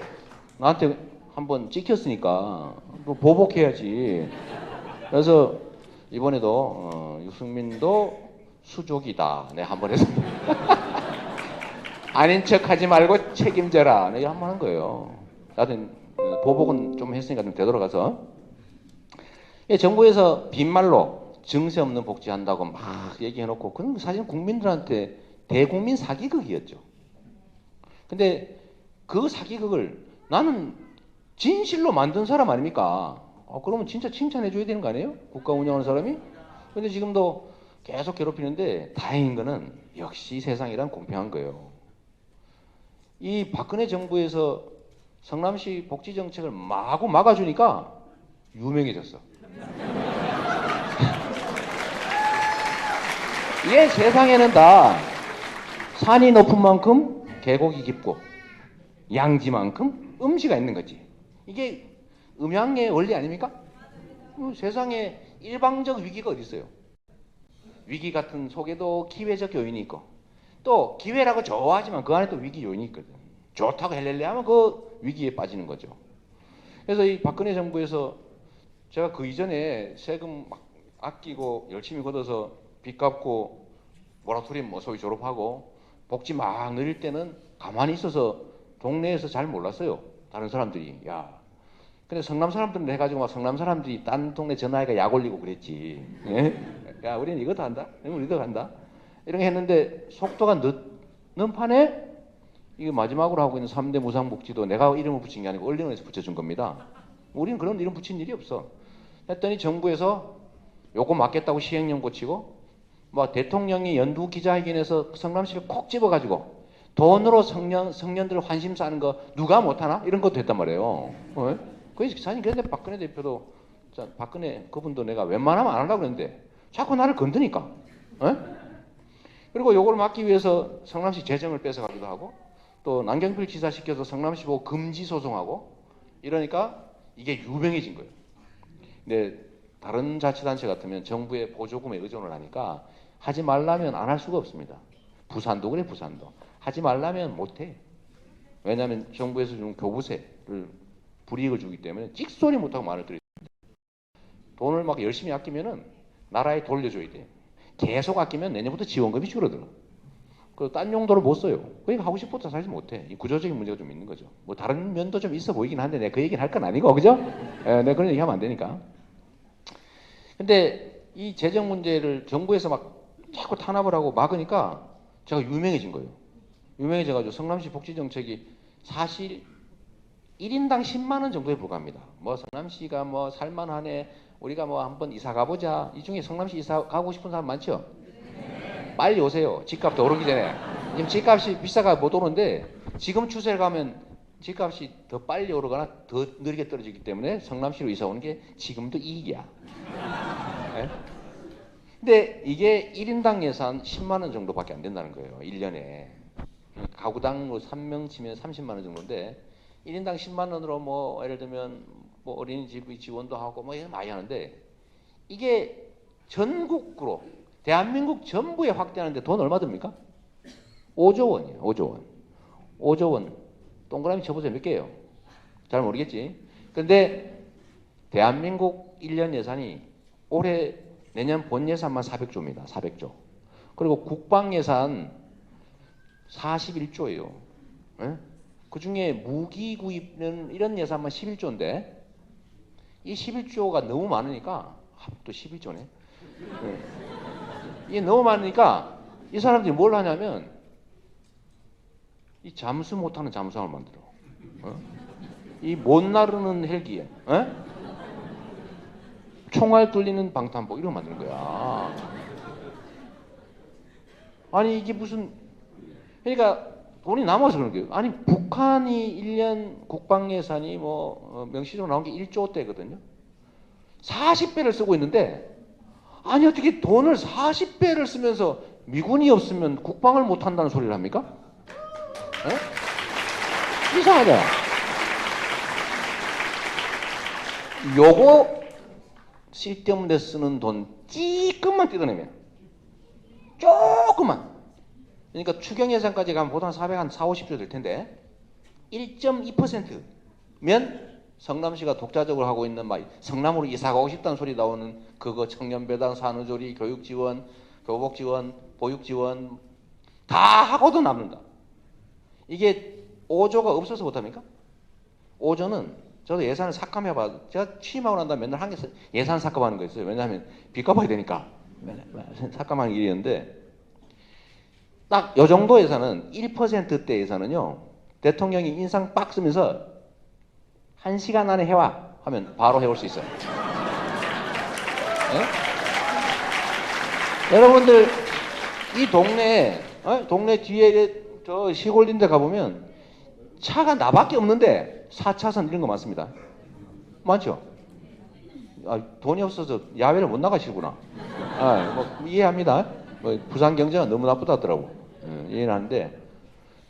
나한테 한번 찍혔으니까 보복해야지. 그래서 이번에도 유승민도 수족이다 내가 한번 해서 아닌 척하지 말고 책임져라 내가 한번 한 거예요. 나는 보복은 좀 했으니까 좀 되돌아가서 정부에서 빈말로 증세 없는 복지한다고 막 얘기해놓고 그건 사실 국민들한테 대국민 사기극이었죠. 근데 그 사기극을 나는 진실로 만든 사람 아닙니까? 그러면 진짜 칭찬해줘야 되는 거 아니에요? 국가 운영하는 사람이? 근데 지금도 계속 괴롭히는데 다행인 거는 역시 세상이란 공평한 거예요. 이 박근혜 정부에서 성남시 복지 정책을 마구 막아주니까 유명해졌어. 이게 세상에는 다 산이 높은 만큼 계곡이 깊고 양지만큼 음시가 있는 거지. 이게 음양의 원리 아닙니까? 세상에 일방적 위기가 어디 있어요? 위기 같은 속에도 기회적 요인이 있고 또 기회라고 좋아하지만 그 안에 또 위기 요인이 있거든. 좋다고 헬렐레 하면 그 위기에 빠지는 거죠. 그래서 이 박근혜 정부에서 제가 그 이전에 세금 막 아끼고 열심히 걷어서 빚 갚고 모라토리엄 뭐 소위 졸업하고 복지 막 늘릴 때는 가만히 있어서 동네에서 잘 몰랐어요. 다른 사람들이. 야. 근데 성남 사람들은 해가지고 막 성남 사람들이 딴 동네 전화해가 약 올리고 그랬지. 예? 야, 우리는 이것도 한다. 우리도 한다. 이렇게 했는데 속도가 늦는 판에 이게 마지막으로 하고 있는 3대 무상복지도 내가 이름을 붙인 게 아니고 언론에서 붙여준 겁니다. 우리는 그런 이름 붙인 일이 없어. 했더니 정부에서 요거 맞겠다고 시행령 고치고 뭐 대통령이 연두 기자회견에서 성남시를 콕 집어가지고 돈으로 청년들 환심 사는 거 누가 못하나? 이런 것도 했단 말이에요. 사실 그런데 박근혜 대표도 박근혜 그분도 내가 웬만하면 안 하려고 그랬는데 자꾸 나를 건드니까. 그리고 요걸 막기 위해서 성남시 재정을 뺏어가기도 하고 또 남경필 지사 시켜서 성남시 보고 금지 소송하고 이러니까 이게 유명해진 거예요. 근데 다른 자치단체 같으면 정부의 보조금에 의존을 하니까 하지 말라면 안 할 수가 없습니다. 부산도 그래, 부산도. 하지 말라면 못해. 왜냐하면 정부에서 주는 교부세를 불이익을 주기 때문에 찍소리 못하고 말을 들어요. 돈을 막 열심히 아끼면은 나라에 돌려줘야 돼. 계속 아끼면 내년부터 지원금이 줄어들어. 그 딴 용도를 못 써요. 그러니까 하고 싶어도 사실 못해. 이 구조적인 문제가 좀 있는 거죠. 뭐 다른 면도 좀 있어 보이긴 한데 내가 그 얘기는 할 건 아니고, 그죠? 내가 그런 얘기 하면 안 되니까. 근데 이 재정 문제를 정부에서 막 자꾸 탄압을 하고 막으니까 제가 유명해진 거예요. 유명해져가지고 성남시 복지정책이 사실 1인당 10만 원 정도에 불과합니다. 뭐 성남시가 뭐 살만하네, 우리가 뭐 한번 이사 가보자. 이 중에 성남시 이사 가고 싶은 사람 많죠? 빨리 오세요. 집값 더 오르기 전에. 지금 집값이 비싸가 못 오르는데 지금 추세를 가면 집값이 더 빨리 오르거나 더 느리게 떨어지기 때문에 성남시로 이사 오는 게 지금도 이익이야. 네? 근데 이게 1인당 예산 10만 원 정도밖에 안 된다는 거예요. 1년에. 가구당 3명 치면 30만 원 정도인데 1인당 10만 원으로 뭐 예를 들면 뭐 어린이집 지원도 하고 뭐 이런 많이 하는데 이게 전국으로 대한민국 전부에 확대하는데 돈 얼마 듭니까? 5조 원이에요. 5조 원. 5조 원. 동그라미 쳐보세요. 몇 개예요? 잘 모르겠지. 그런데 대한민국 1년 예산이 올해 내년 본 예산만 400조입니다. 400조. 그리고 국방 예산 41조예요. 네? 그 중에 무기 구입은 이런 예산만 11조인데 이 11조가 너무 많으니까 또 11조네. 네. 이게 너무 많으니까 이 사람들이 뭘 하냐면 이 잠수 못하는 잠수함을 만들어. 이 못 나르는 헬기에 총알 뚫리는 방탄복 이런 거 만드는 거야. 아니 이게 무슨 그러니까 돈이 남아서 그런 거예요. 아니 북한이 1년 국방 예산이 뭐 명시적으로 나온 게 1조대거든요. 40배를 쓰고 있는데 아니 어떻게 돈을 40배를 쓰면서 미군이 없으면 국방을 못 한다는 소리를 합니까? 에? 이상하죠. 요거 쓸데없는 데 쓰는 돈 찌끔만 뜯어내면 조금만 그러니까 추경 예산까지 가면 보통 450조 될 텐데 1.2%면 성남시가 독자적으로 하고 있는 막 성남으로 이사 가고 싶다는 소리 나오는 그거 청년배당, 산후조리, 교육지원, 교복지원, 보육지원 다 하고도 남는다. 이게 5조가 없어서 못합니까? 5조는 저도 예산을 삭감해봐. 제가 취임하고 난 다음에 맨날 한 게 예산 삭감하는 거 있어요. 왜냐하면 빚 갚아야 되니까 삭감하는 일이었는데 딱 요 정도 예산은 1%대 예산은요. 대통령이 인상 빡 쓰면서 1시간 안에 해와 하면 바로 해올 수 있어요. 네? 여러분들 이 동네 뒤에 저 시골 인데 가보면 차가 나밖에 없는데 4차선 이런 거 많습니다. 많죠? 아, 돈이 없어서 야외를 못 나가시구나. 뭐 이해합니다. 뭐 부산 경제가 너무 나쁘다더라고. 이해는 하는데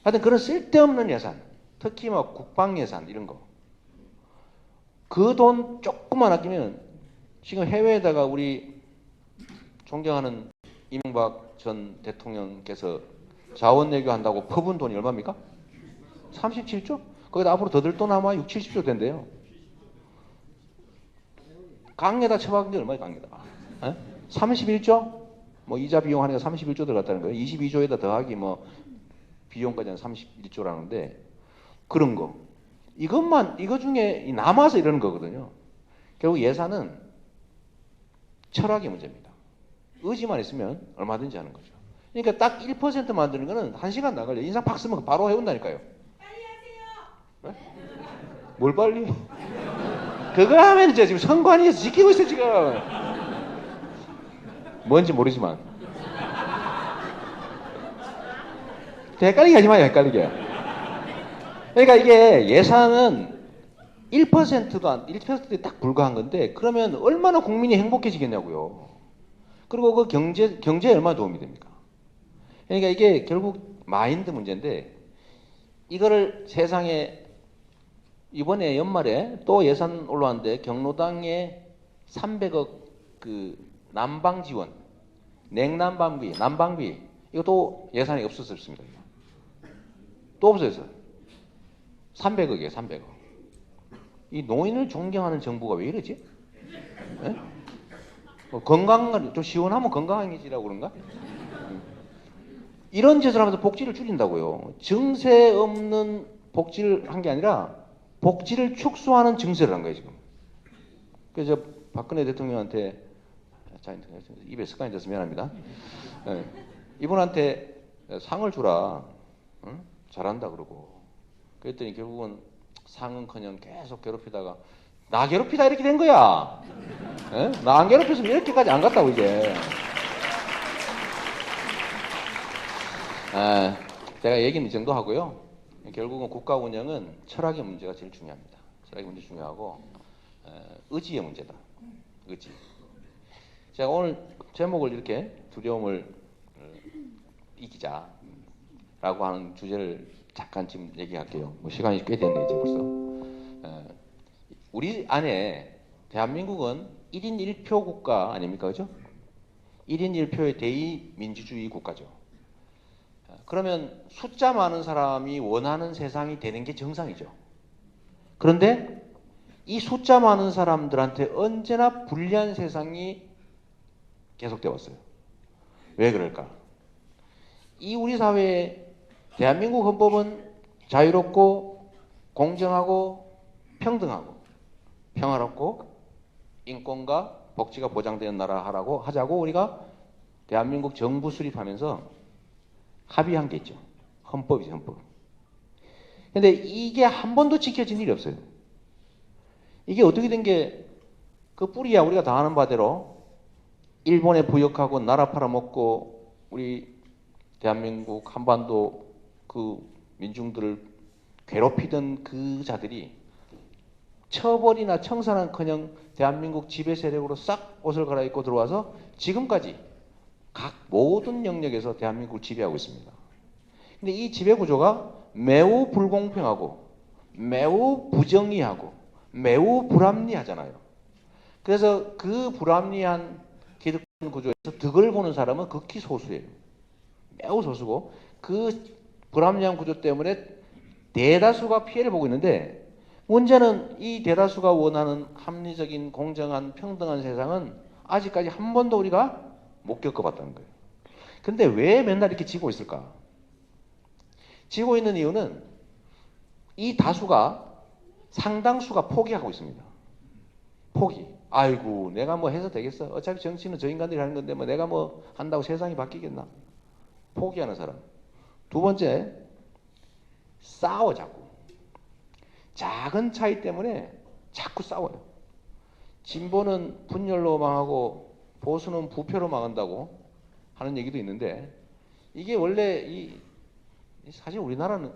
하여튼 그런 쓸데없는 예산, 특히 뭐 국방 예산 이런 거. 그 돈 조금만 아끼면 지금 해외에다가 우리 존경하는 이명박 전 대통령께서 자원외교 한다고 퍼본 돈이 얼마입니까? 37조? 거기다 앞으로 더 들 돈 아마 6, 70조 된대요. 강에다 쳐박은 게 얼마예요, 강에다? 31조? 뭐 이자 비용 하니까 31조 들어갔다는 거예요. 22조에다 더하기 뭐 비용까지는 31조라는데 그런 거. 이거 중에 남아서 이러는 거거든요. 결국 예산은 철학의 문제입니다. 의지만 있으면 얼마든지 하는 거죠. 그러니까 딱 1% 만드는 거는 1시간도 안 걸려요. 인상 팍 쓰면 바로 해온다니까요. 빨리 하세요. 네? 뭘 빨리? 그거 하면 이제 지금 선관위에서 지키고 있어 지금. 뭔지 모르지만. 헷갈리게 하지 마요. 헷갈리게. 그러니까 이게 예산은 1%에 딱 불과한 건데 그러면 얼마나 국민이 행복해지겠냐고요. 그리고 그 경제에 얼마나 도움이 됩니까? 그러니까 이게 결국 마인드 문제인데 이거를 세상에 이번에 연말에 또 예산 올라왔는데 경로당에 300억 그 난방 지원, 냉난방비, 난방비 이것도 예산이 없었습니다. 또 없어졌어요. 300억이에요. 300억. 이 노인을 존경하는 정부가 왜 이러지? 네? 뭐 건강을 좀 시원하면 건강해지라고 그런가? 이런 짓을 하면서 복지를 줄인다고요. 증세 없는 복지를 한 게 아니라 복지를 축소하는 증세를 한 거예요 지금. 그래서 박근혜 대통령한테 입에 습관이 돼서 미안합니다. 예, 이분한테 상을 주라. 응? 잘한다 그러고. 그랬더니 결국은 상은커녕 계속 괴롭히다가 나 괴롭히다 이렇게 된 거야. 예? 나 안 괴롭혔으면 이렇게까지 안 갔다고 이제. 제가 얘기는 이 정도 하고요. 결국은 국가 운영은 철학의 문제가 제일 중요합니다. 철학의 문제 중요하고 의지의 문제다. 의지. 제가 오늘 제목을 이렇게 두려움을 이기자라고 하는 주제를 잠깐 지금 얘기할게요. 뭐 시간이 꽤 됐네 이제 벌써. 우리 안에 대한민국은 1인 1표 국가 아닙니까? 그죠? 1인 1표의 대의민주주의 국가죠. 그러면 숫자 많은 사람이 원하는 세상이 되는 게 정상이죠. 그런데 이 숫자 많은 사람들한테 언제나 불리한 세상이 계속되어 왔어요. 왜 그럴까? 이 우리 사회의 대한민국 헌법은 자유롭고 공정하고 평등하고 평화롭고 인권과 복지가 보장되는 나라 하자고 우리가 대한민국 정부 수립하면서 합의한 게 있죠. 헌법이죠, 헌법. 근데 이게 한 번도 지켜진 일이 없어요. 이게 어떻게 된 게 그 뿌리야 우리가 다 아는 바대로 일본에 부역하고 나라 팔아먹고 우리 대한민국 한반도 그 민중들을 괴롭히던 그 자들이 처벌이나 청산은커녕 대한민국 지배 세력으로 싹 옷을 갈아입고 들어와서 지금까지 각 모든 영역에서 대한민국을 지배하고 있습니다. 근데 이 지배 구조가 매우 불공평하고 매우 부정의하고 매우 불합리하잖아요. 그래서 그 불합리한 기득권 구조에서 득을 보는 사람은 극히 소수예요. 매우 소수고 그 불합리한 구조 때문에 대다수가 피해를 보고 있는데 문제는 이 대다수가 원하는 합리적인 공정한 평등한 세상은 아직까지 한 번도 우리가 못 겪어봤다는 거예요. 근데 왜 맨날 이렇게 지고 있을까? 지고 있는 이유는 이 다수가 상당수가 포기하고 있습니다. 포기. 아이고 내가 뭐 해서 되겠어. 어차피 정치는 저 인간들이 하는 건데 뭐 내가 뭐 한다고 세상이 바뀌겠나. 포기하는 사람. 두 번째, 싸워 자꾸. 작은 차이 때문에 자꾸 싸워요. 진보는 분열로 망하고 보수는 부패로 망한다고 하는 얘기도 있는데 이게 원래 사실 우리나라는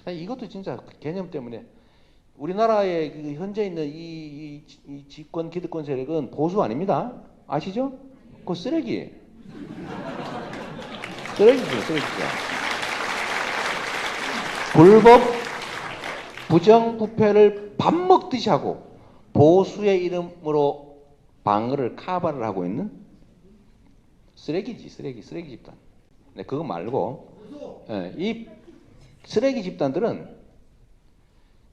이것도 진짜 개념 때문에 우리나라의 그 현재 있는 이 집권 기득권 세력은 보수 아닙니다. 아시죠? 그거 쓰레기예요. 쓰레기죠. 불법 부정 부패를 밥 먹듯이 하고 보수의 이름으로 방어를 카바를 하고 있는 쓰레기 집단. 네, 그거 말고 이 쓰레기 집단들은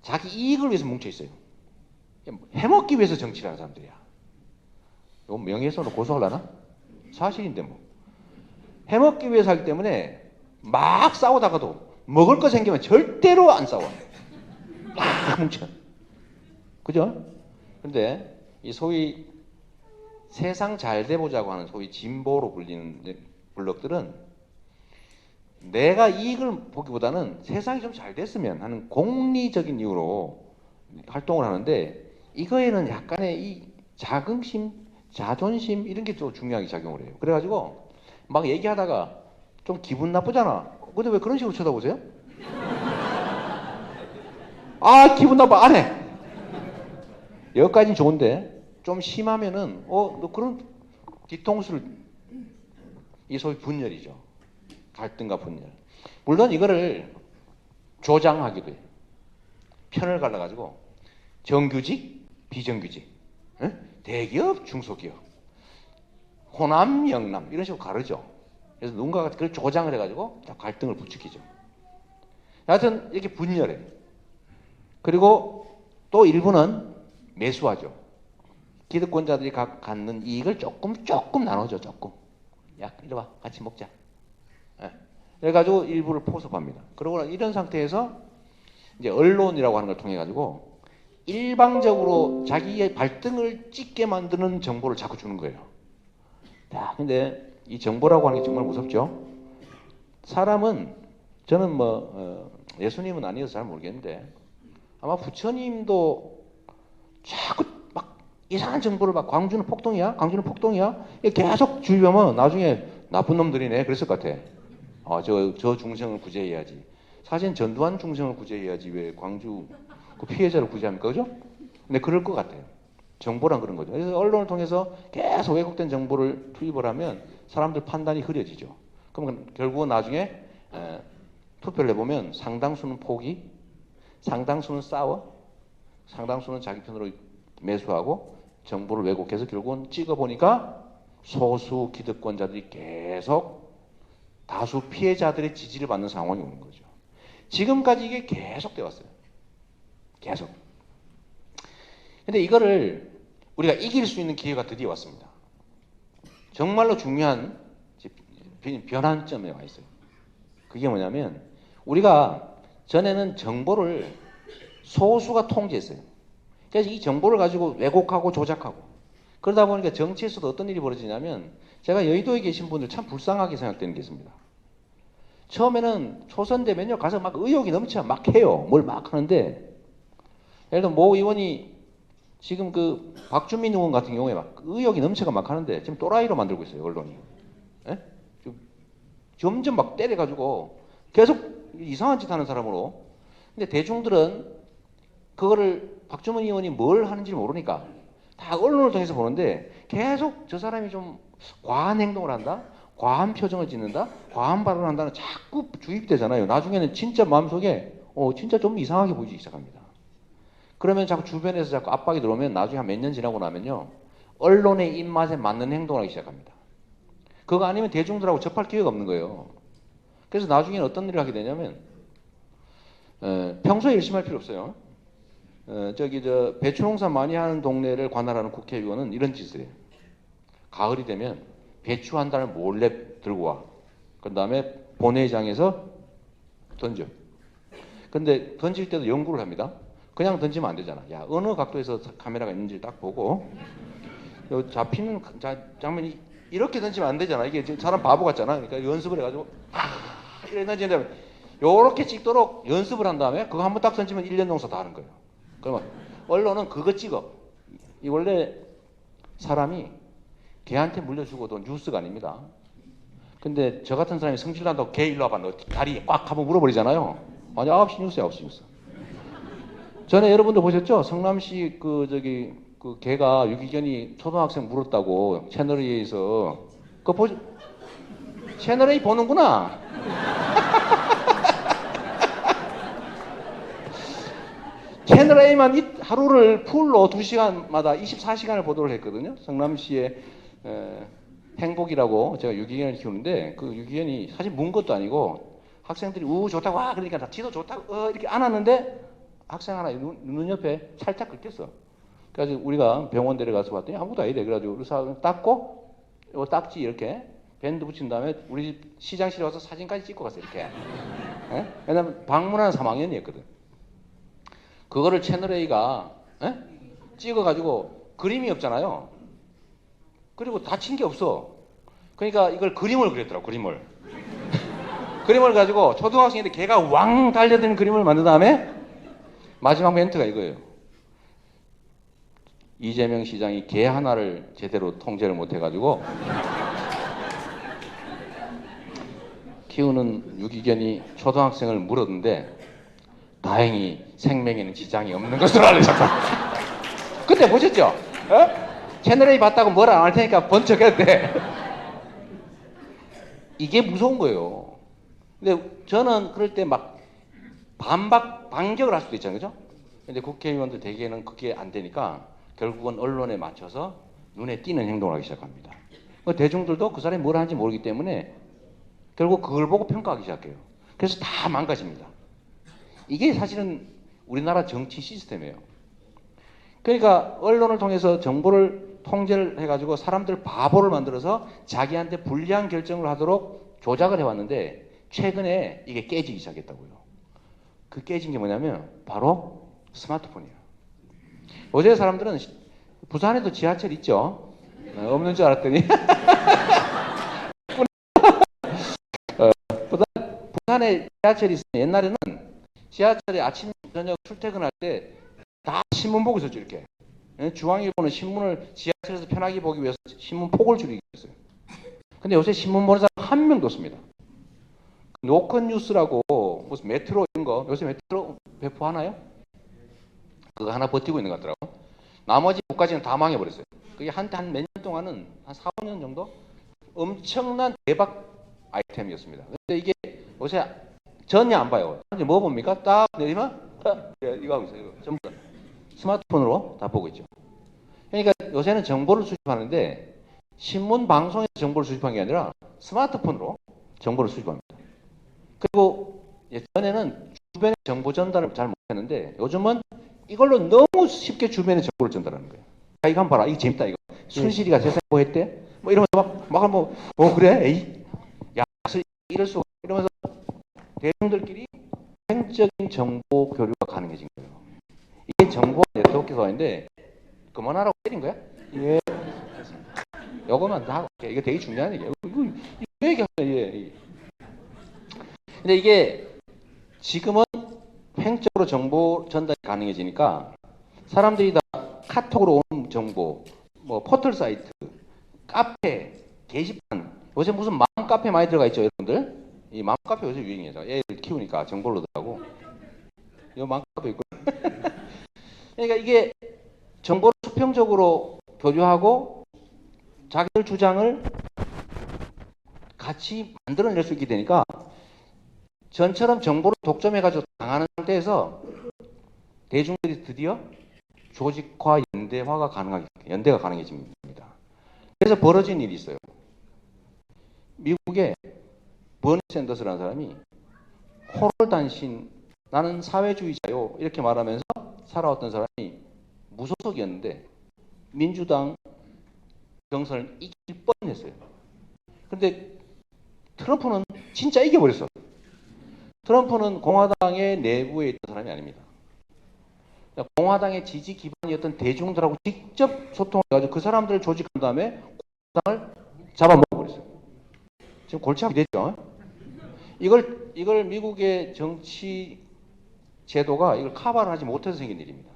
자기 이익을 위해서 뭉쳐 있어요. 해먹기 위해서 정치를 하는 사람들이야. 이거 명예훼손으로 고소하려나? 사실인데 뭐. 해먹기 위해서 하기 때문에 막 싸우다가도 먹을 거 생기면 절대로 안 싸워. 막 뭉쳐. 그죠? 근데 이 소위 세상 잘 돼보자고 하는 소위 진보로 불리는 블록들은 내가 이익을 보기보다는 세상이 좀 잘 됐으면 하는 공리적인 이유로 활동을 하는데 이거에는 약간의 이 자긍심, 자존심 이런 게 좀 중요하게 작용을 해요. 그래가지고 막 얘기하다가 좀 기분 나쁘잖아. 근데 왜 그런 식으로 쳐다보세요? 아 기분 나빠 안 해. 여기까지는 좋은데 좀 심하면은 너 그런 뒤통수를 이 소위 분열이죠. 갈등과 분열. 물론 이거를 조장하기도 해요. 편을 갈라가지고 정규직, 비정규직, 대기업, 중소기업, 호남, 영남 이런 식으로 가르죠. 그래서 누군가가 그걸 조장을 해가지고 갈등을 부추기죠. 하여튼 이렇게 분열해. 그리고 또 일부는 매수하죠. 기득권자들이 갖는 이익을 조금 나눠줘. 조금. 야 이리 와 같이 먹자. 그래가지고 일부를 포섭합니다. 그러고 이런 상태에서 이제 언론이라고 하는 걸 통해 가지고 일방적으로 자기의 발등을 찍게 만드는 정보를 자꾸 주는 거예요. 자, 근데 이 정보라고 하는 게 정말 무섭죠. 사람은 저는 예수님은 아니어서 잘 모르겠는데 아마 부처님도 자꾸 막 이상한 정보를 막 광주는 폭동이야, 광주는 폭동이야. 이렇게 계속 주입하면 나중에 나쁜 놈들이네 그랬을 것 같아. 저 중생을 구제해야지. 사실 전두환 중생을 구제해야지 왜 광주 그 피해자를 구제합니까, 그죠? 근데 그럴 것 같아요. 정보란 그런 거죠. 그래서 언론을 통해서 계속 왜곡된 정보를 투입을 하면 사람들 판단이 흐려지죠. 그러면 결국은 나중에 투표를 해보면 상당수는 포기, 상당수는 싸워, 상당수는 자기 편으로 매수하고 정보를 왜곡해서 결국은 찍어보니까 소수 기득권자들이 계속 다수 피해자들의 지지를 받는 상황이 오는 거죠. 지금까지 이게 계속 되어 왔어요. 계속. 근데 이거를 우리가 이길 수 있는 기회가 드디어 왔습니다. 정말로 중요한 변환점에 와 있어요. 그게 뭐냐면 우리가 전에는 정보를 소수가 통제했어요. 그래서 이 정보를 가지고 왜곡하고 조작하고 그러다 보니까 정치에서도 어떤 일이 벌어지냐면 제가 여의도에 계신 분들 참 불쌍하게 생각되는 게 있습니다. 처음에는 초선되면요 가서 막 의욕이 넘쳐 막 해요. 뭘 막 하는데 예를 들어 모 의원이 지금 그 박주민 의원 같은 경우에 막 의욕이 넘쳐가 막 하는데 지금 또라이로 만들고 있어요 언론이. 예? 점점 막 때려가지고 계속 이상한 짓 하는 사람으로. 근데 대중들은 그거를 박주민 의원이 뭘 하는지 모르니까 다 언론을 통해서 보는데 계속 저 사람이 좀 과한 행동을 한다, 과한 표정을 짓는다, 과한 발언을 한다는 자꾸 주입되잖아요. 나중에는 진짜 마음속에 진짜 좀 이상하게 보이기 시작합니다. 그러면 자꾸 주변에서 자꾸 압박이 들어오면 나중에 한 몇 년 지나고 나면요 언론의 입맛에 맞는 행동을 하기 시작합니다. 그거 아니면 대중들하고 접할 기회가 없는 거예요. 그래서 나중에는 어떤 일을 하게 되냐면 평소에 열심히 할 필요 없어요. 배추 농사 많이 하는 동네를 관할하는 국회의원은 이런 짓을 해요. 가을이 되면 배추 한 단을 몰래 들고 와. 그 다음에 본회의장에서 던져. 근데 던질 때도 연구를 합니다. 그냥 던지면 안 되잖아. 야, 어느 각도에서 카메라가 있는지 딱 보고 잡히는 장면이 이렇게 던지면 안 되잖아. 이게 사람 바보 같잖아. 그러니까 연습을 해가지고 이렇게 던지는데 요렇게 찍도록 연습을 한 다음에 그거 한번 딱 던지면 1년 농사 다 하는 거예요. 그러면 언론은 그거 찍어. 이 원래 사람이 개한테 물려주고도 뉴스가 아닙니다. 근데 저 같은 사람이 성질 난다고 개 일로 와봐. 너 다리 꽉 한번 물어버리잖아요. 아니 9시 뉴스야 9시 뉴스. 전에 여러분도 보셨죠? 성남시 그 개가 유기견이 초등학생 물었다고 채널A에서 그거 보죠? 채널A 보는구나. 채널A만 하루를 풀로 2시간마다 24시간을 보도를 했거든요. 성남시의 행복이라고 제가 유기견을 키우는데 그 유기견이 사실 문 것도 아니고 학생들이 좋다고 그러니까 다 지도 좋다고 이렇게 안았는데 학생 하나 눈 옆에 살짝 긁혔어. 그래서 우리가 병원 데려가서 봤더니 아무것도 아니래. 그래가지고 의사 닦고 요 딱지 이렇게 밴드 붙인 다음에 우리 집 시장실에 와서 사진까지 찍고 갔어 이렇게. 왜냐면 방문하는 3학년이었거든. 그거를 채널A가 찍어가지고 그림이 없잖아요. 그리고 다친 게 없어. 그러니까 이걸 그림을 그렸더라고. 그림을. 그림을 가지고 초등학생인데 걔가 왕 달려드는 그림을 만든 다음에 마지막 멘트가 이거예요. 이재명 시장이 개 하나를 제대로 통제를 못해가지고 키우는 유기견이 초등학생을 물었는데 다행히 생명에는 지장이 없는 것으로 알려졌다. 그때 보셨죠? 채널A 봤다고 뭐라 안 할 테니까 번쩍했대. 이게 무서운 거예요. 근데 저는 그럴 때 막 반격을 할 수도 있잖아요. 그죠? 근데 국회의원들 대개는 그게 안 되니까 결국은 언론에 맞춰서 눈에 띄는 행동을 하기 시작합니다. 대중들도 그 사람이 뭘 하는지 모르기 때문에 결국 그걸 보고 평가하기 시작해요. 그래서 다 망가집니다. 이게 사실은 우리나라 정치 시스템이에요. 그러니까 언론을 통해서 정보를 통제를 해가지고 사람들 바보를 만들어서 자기한테 불리한 결정을 하도록 조작을 해왔는데 최근에 이게 깨지기 시작했다고요. 그 깨진 게 뭐냐면 바로 스마트폰이에요. 어제 사람들은 부산에도 지하철 있죠? 없는 줄 알았더니 동탄에 지하철이 있으면 옛날에는 지하철에 아침 저녁 출퇴근할 때 다 신문 보고 있었죠. 이렇게 중앙일보는 신문을 지하철에서 편하게 보기 위해서 신문 폭을 줄이기 했어요. 근데 요새 신문 보는 사람 한 명도 없습니다. 노컷 뉴스라고 무슨 메트로 이런 거 요새 메트로 배포하나요? 그거 하나 버티고 있는 것 같더라고. 나머지 국가지는 다 망해버렸어요. 그게 한 몇 년 동안은 한 4, 5년 정도 엄청난 대박 아이템이었습니다. 근데 이게 요새 전혀 안 봐요. 사람들이 뭐 봅니까? 딱 내리면 이거 하고 있어요. 이거. 전부 다 스마트폰으로 다 보고 있죠. 그러니까 요새는 정보를 수집하는데 신문 방송에서 정보를 수집한 게 아니라 스마트폰으로 정보를 수집합니다. 그리고 예전에는 주변에 정보 전달을 잘 못했는데 요즘은 이걸로 너무 쉽게 주변에 정보를 전달하는 거예요. 야, 이거 한번 봐라. 이거 재밌다. 이거. 순실이가 세상에 뭐 했대? 뭐 이러면서 뭐 그래? 에이. 야, 이럴 수가. 이러면서 대중들끼리 횡적인 정보 교류가 가능해진 거예요. 이게 정보와 네트워크 사회인데 그만하라고 때린 거야? 예. 요거만 다 하고. 이게 되게 중요한 얘기예요. 이거 얘기하세요. 예. 근데 이게 지금은 횡적으로 정보 전달이 가능해지니까 사람들이 다 카톡으로 오는 정보, 뭐 포털 사이트, 카페, 게시판, 요새 무슨 맘 카페 많이 들어가 있죠, 여러분들? 이 맘 카페 요새 유행이에요. 애들 키우니까 정보를 넣더라고. 이거 맘 카페 있고. 그러니까 이게 정보를 수평적으로 교류하고 자기들 주장을 같이 만들어낼 수 있게 되니까 전처럼 정보를 독점해가지고 당하는 상태에서 대중들이 드디어 조직화, 연대가 가능해집니다. 그래서 벌어진 일이 있어요. 미국의 버니 샌더스라는 사람이 호롤단신, 나는 사회주의자요 이렇게 말하면서 살아왔던 사람이 무소속이었는데 민주당 경선을 이길 뻔했어요. 그런데 트럼프는 진짜 이겨버렸어. 트럼프는 공화당의 내부에 있던 사람이 아닙니다. 공화당의 지지 기반이었던 대중들하고 직접 소통을 해가지고 그 사람들을 조직한 다음에 공화당을 잡아먹어버렸어요. 지금 골치 아프게 됐죠. 이걸 미국의 정치 제도가 이걸 커버를 하지 못해서 생긴 일입니다.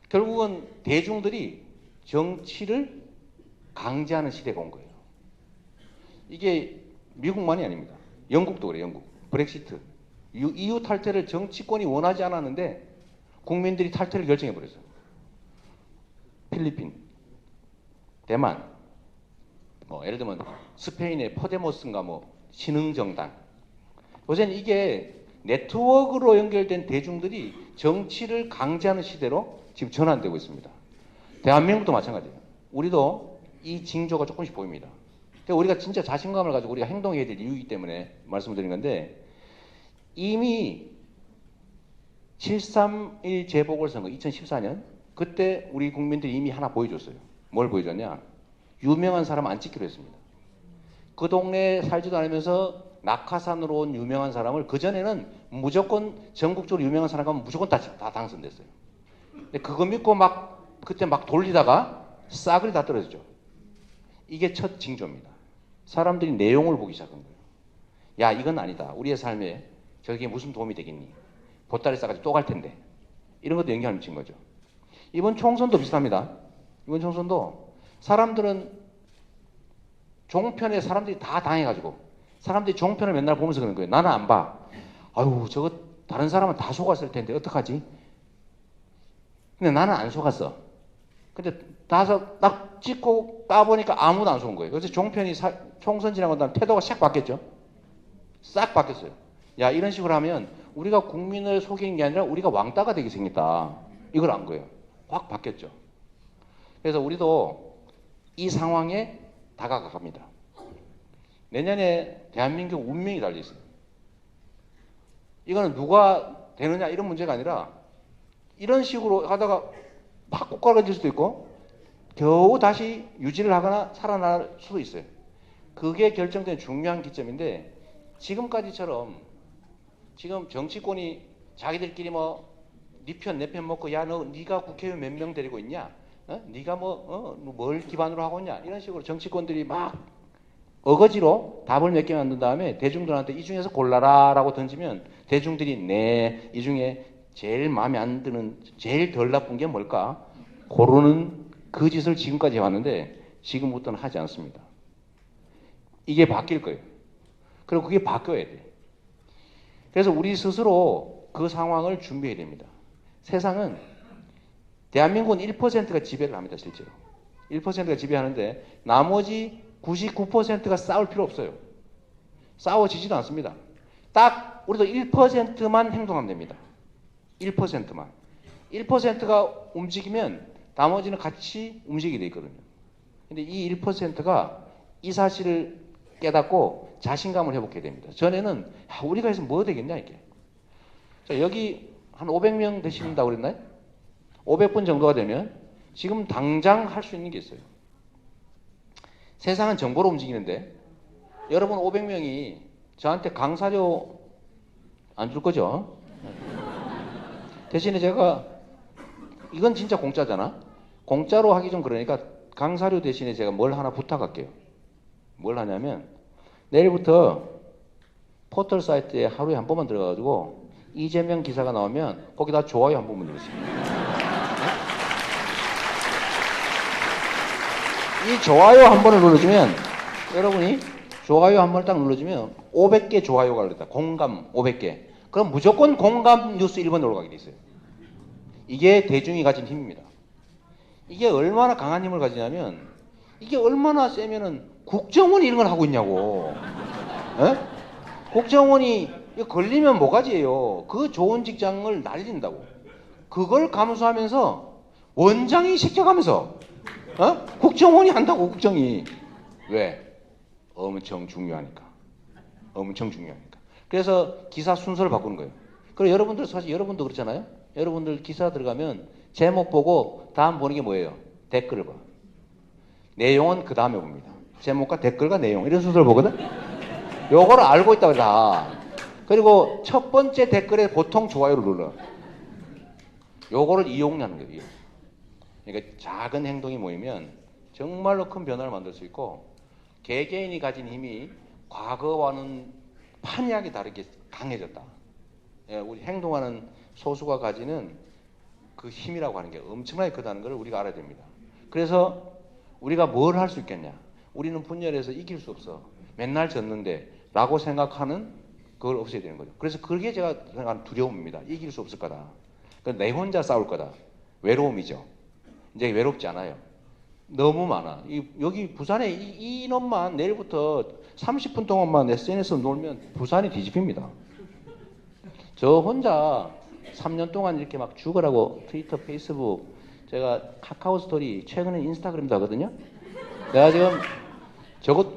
결국은 대중들이 정치를 강제하는 시대가 온 거예요. 이게 미국만이 아닙니다. 영국도 그래요. 영국. 브렉시트. EU 탈퇴를 정치권이 원하지 않았는데 국민들이 탈퇴를 결정해버렸어요. 필리핀, 대만, 뭐 예를 들면 스페인의 포데모스인가 뭐 신흥정당. 요새는 이게 네트워크로 연결된 대중들이 정치를 강제하는 시대로 지금 전환되고 있습니다. 대한민국도 마찬가지예요. 우리도 이 징조가 조금씩 보입니다. 그러니까 우리가 진짜 자신감을 가지고 우리가 행동해야 될 이유이기 때문에 말씀을 드린 건데 이미 7.3.1 재보궐선거 2014년 그때 우리 국민들이 이미 하나 보여줬어요. 뭘 보여줬냐? 유명한 사람 안 찍기로 했습니다. 그 동네에 살지도 않으면서 낙하산으로 온 유명한 사람을 그전에는 무조건 전국적으로 유명한 사람 가면 무조건 다 당선됐어요. 근데 그거 믿고 그때 막 돌리다가 싸그리 다 떨어졌죠. 이게 첫 징조입니다. 사람들이 내용을 보기 시작한 거예요. 야, 이건 아니다. 우리의 삶에 저게 무슨 도움이 되겠니? 보따리 싸가지고 또 갈 텐데. 이런 것도 연결을 미친 거죠. 이번 총선도 비슷합니다. 이번 총선도 사람들은 종편에 사람들이 다 당해가지고 사람들이 종편을 맨날 보면서 그러는 거예요. 나는 안 봐. 아유, 저거 다른 사람은 다 속았을 텐데 어떡하지? 근데 나는 안 속았어. 근데 딱 찍고 까보니까 아무도 안 속은 거예요. 그래서 종편이 총선 지나고 나면 태도가 싹 바뀌었죠. 싹 바뀌었어요. 야, 이런 식으로 하면 우리가 국민을 속이는 게 아니라 우리가 왕따가 되게 생겼다. 이걸 안 거예요. 확 바뀌었죠. 그래서 우리도 이 상황에 다가갑니다. 내년에 대한민국 운명이 달려있어요. 이거는 누가 되느냐 이런 문제가 아니라 이런 식으로 하다가 막 고갈라질 수도 있고 겨우 다시 유지를 하거나 살아날 수도 있어요. 그게 결정된 중요한 기점인데 지금까지처럼 지금 정치권이 자기들끼리 뭐 네 편 내 편 먹고 야 너 네가 국회의원 몇 명 데리고 있냐? 네가 뭘 기반으로 하고 있냐? 이런 식으로 정치권들이 막 어거지로 답을 몇 개 만든 다음에 대중들한테 이 중에서 골라라 라고 던지면 대중들이 네, 이 중에 제일 마음에 안 드는, 제일 덜 나쁜 게 뭘까? 고르는 그 짓을 지금까지 해왔는데 지금부터는 하지 않습니다. 이게 바뀔 거예요. 그리고 그게 바뀌어야 돼. 그래서 우리 스스로 그 상황을 준비해야 됩니다. 세상은 대한민국은 1%가 지배를 합니다. 실제로. 1%가 지배하는데 나머지 99%가 싸울 필요 없어요. 싸워지지도 않습니다. 딱 우리도 1%만 행동하면 됩니다. 1%만. 1%가 움직이면 나머지는 같이 움직이게 돼 있거든요. 근데 이 1%가 이 사실을 깨닫고 자신감을 회복해야 됩니다. 전에는 우리가 해서 뭐 되겠냐 이게. 자, 여기 한 500명 되신다고 그랬나요? 500분 정도가 되면 지금 당장 할 수 있는 게 있어요. 세상은 정보로 움직이는데 여러분 500명이 저한테 강사료 안 줄 거죠? 대신에 제가 이건 진짜 공짜잖아. 공짜로 하기 좀 그러니까 강사료 대신에 제가 뭘 하나 부탁할게요. 뭘 하냐면 내일부터 포털 사이트에 하루에 한 번만 들어가가지고 이재명 기사가 나오면 거기다 좋아요 한 번만 누르세요. 이 좋아요 한 번을 눌러주면 여러분이 좋아요 한 번을 딱 눌러주면 500개 좋아요가 올렸다. 공감 500개. 그럼 무조건 공감 뉴스 1번에 올라가게 돼 있어요. 이게 대중이 가진 힘입니다. 이게 얼마나 강한 힘을 가지냐면 이게 얼마나 세면은 국정원이 이런 걸 하고 있냐고. 에? 국정원이 걸리면 뭐가지예요. 그 좋은 직장을 날린다고. 그걸 감수하면서 원장이 시켜가면서 국정원이 한다고. 국정이. 왜? 엄청 중요하니까. 엄청 중요하니까. 그래서 기사 순서를 바꾸는 거예요. 그리고 여러분들 사실 여러분도 그렇잖아요. 여러분들 기사 들어가면 제목 보고 다음 보는 게 뭐예요? 댓글을 봐. 내용은 그 다음에 봅니다. 제목과 댓글과 내용 이런 순서를 보거든. 요거를 알고 있다고 다. 그리고 첫 번째 댓글에 보통 좋아요를 눌러. 요거를 이용하는 거예요. 그러니까 작은 행동이 모이면 정말로 큰 변화를 만들 수 있고 개개인이 가진 힘이 과거와는 판이하게 다르게 강해졌다. 예, 우리 행동하는 소수가 가지는 그 힘이라고 하는 게 엄청나게 크다는 걸 우리가 알아야 됩니다. 그래서 우리가 뭘 할 수 있겠냐? 우리는 분열해서 이길 수 없어. 맨날 졌는데 라고 생각하는 그걸 없애야 되는 거죠. 그래서 그게 제가 생각하는 두려움입니다. 이길 수 없을 거다. 그러니까 내 혼자 싸울 거다. 외로움이죠. 이제 외롭지 않아요. 너무 많아. 여기 부산에 이 인원만 내일부터 30분 동안만 SNS로 놀면 부산이 뒤집힙니다. 저 혼자 3년 동안 이렇게 막 죽으라고 트위터, 페이스북, 제가 카카오 스토리, 최근에 인스타그램도 하거든요. 내가 지금 저것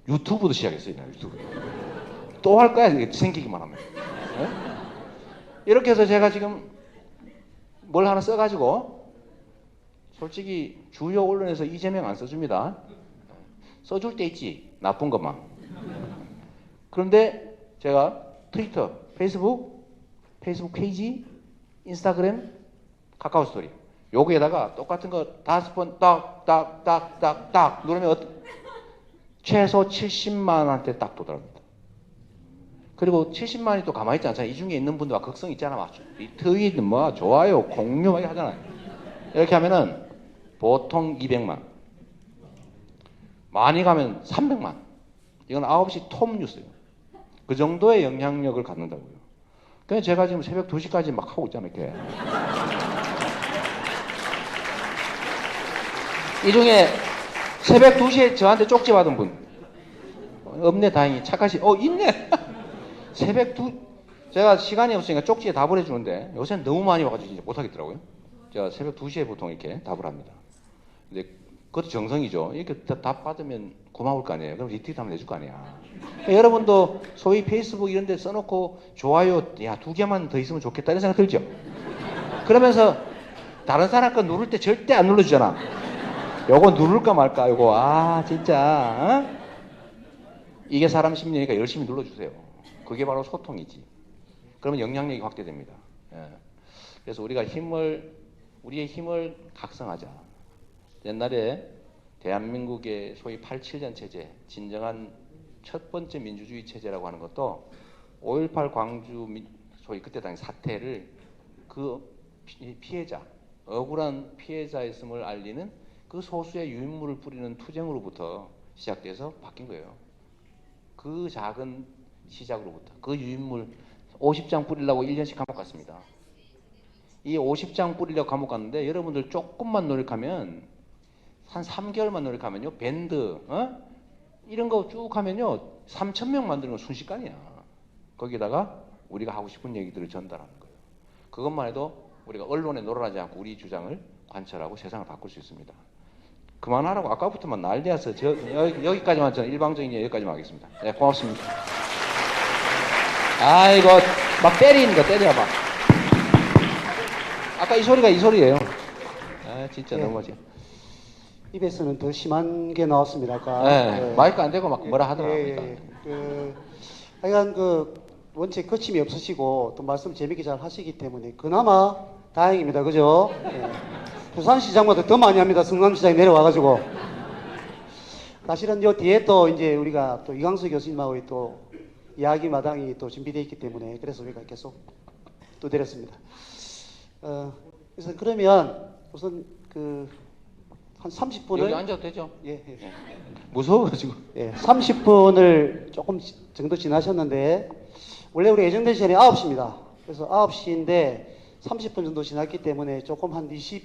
유튜브도 시작했어요. 유튜브. 또 할 거야. 생기기만 하면. 네? 이렇게 해서 제가 지금 뭘 하나 써가지고 솔직히 주요 언론에서 이재명 안 써줍니다. 써줄 때 있지. 나쁜 것만. 그런데 제가 트위터, 페이스북 페이지, 인스타그램, 카카오 스토리 여기에다가 똑같은 거 5번 딱 누르면 최소 70만한테 딱 도달합니다. 그리고 70만이 또 가만히 있지 않잖아요. 이 중에 있는 분들 극성 있잖아. 막 트윗, 뭐 좋아요, 공유 막 하잖아요. 이렇게 하면은 보통 200만, 많이 가면 300만. 이건 9시 톱 뉴스예요. 그 정도의 영향력을 갖는다고요. 그래서 제가 지금 새벽 2시까지 막 하고 있잖아요. 이렇게. 이 중에 새벽 2시에 저한테 쪽지 받은 분 없네. 다행히 착하시. 있네. 새벽 제가 시간이 없으니까 쪽지에 답을 해주는데 요새는 너무 많이 와가지고 진짜 못하겠더라고요. 제가 새벽 2시에 보통 이렇게 답을 합니다. 근데 그것도 정성이죠. 이렇게 답 받으면 고마울 거 아니에요. 그럼 리트윗 하면 내줄 거 아니야. 그러니까 여러분도 소위 페이스북 이런 데 써놓고 좋아요, 야, 2개만 더 있으면 좋겠다 이런 생각 들죠? 그러면서 다른 사람 거 누를 때 절대 안 눌러주잖아. 요거 누를까 말까, 요거. 진짜. 이게 사람 심리니까 열심히 눌러주세요. 그게 바로 소통이지. 그러면 영향력이 확대됩니다. 예. 그래서 우리가 우리의 힘을 각성하자. 옛날에 대한민국의 소위 87년 체제, 진정한 첫 번째 민주주의 체제라고 하는 것도 5.18 광주 소위 그때 당시 사태를 그 피해자, 억울한 피해자였음을 알리는 그 소수의 유인물을 뿌리는 투쟁으로부터 시작돼서 바뀐 거예요. 그 작은 시작으로부터 그 유인물 50장 뿌리려고 1년씩 감옥 갔습니다. 이 50장 뿌리려고 감옥 갔는데 여러분들 조금만 노력하면 한 3개월만 노력하면요 밴드 이런 거 쭉 하면요 3,000명 만드는 건 순식간이야. 거기다가 우리가 하고 싶은 얘기들을 전달하는 거예요. 그것만 해도 우리가 언론에 놀아나지 않고 우리 주장을 관철하고 세상을 바꿀 수 있습니다. 그만하라고 아까부터만 난리야서 여기까지만 저는 일방적인 얘기 여기까지만 하겠습니다. 네, 고맙습니다. 아이고 막 때리는 거 때려 막. 아까 이 소리가 이 소리예요. 아 진짜 예. 너무하지. 입에서는 더 심한 게 나왔습니다. 아까. 네, 예. 마이크 안 대고 막 뭐라 하더라고요. 예. 하여간 원체 거침이 없으시고 또 말씀 재밌게 잘 하시기 때문에 그나마 다행입니다. 그죠? 예. 부산시장보다 더 많이 합니다. 성남시장에 내려와가지고. 사실은 요 뒤에 또 이제 우리가 또 이광수 교수님하고 또 이야기 마당이 또 준비되어 있기 때문에 그래서 우리가 계속 또 드렸습니다. 그래서 그러면 우선 한 30분을 여기 앉아도 되죠? 예. 무서워가지고. 예, 30분을 조금 정도 지나셨는데 원래 우리 예정된 시간이 9시입니다. 그래서 9시인데 30분 정도 지났기 때문에 조금 한 20분에서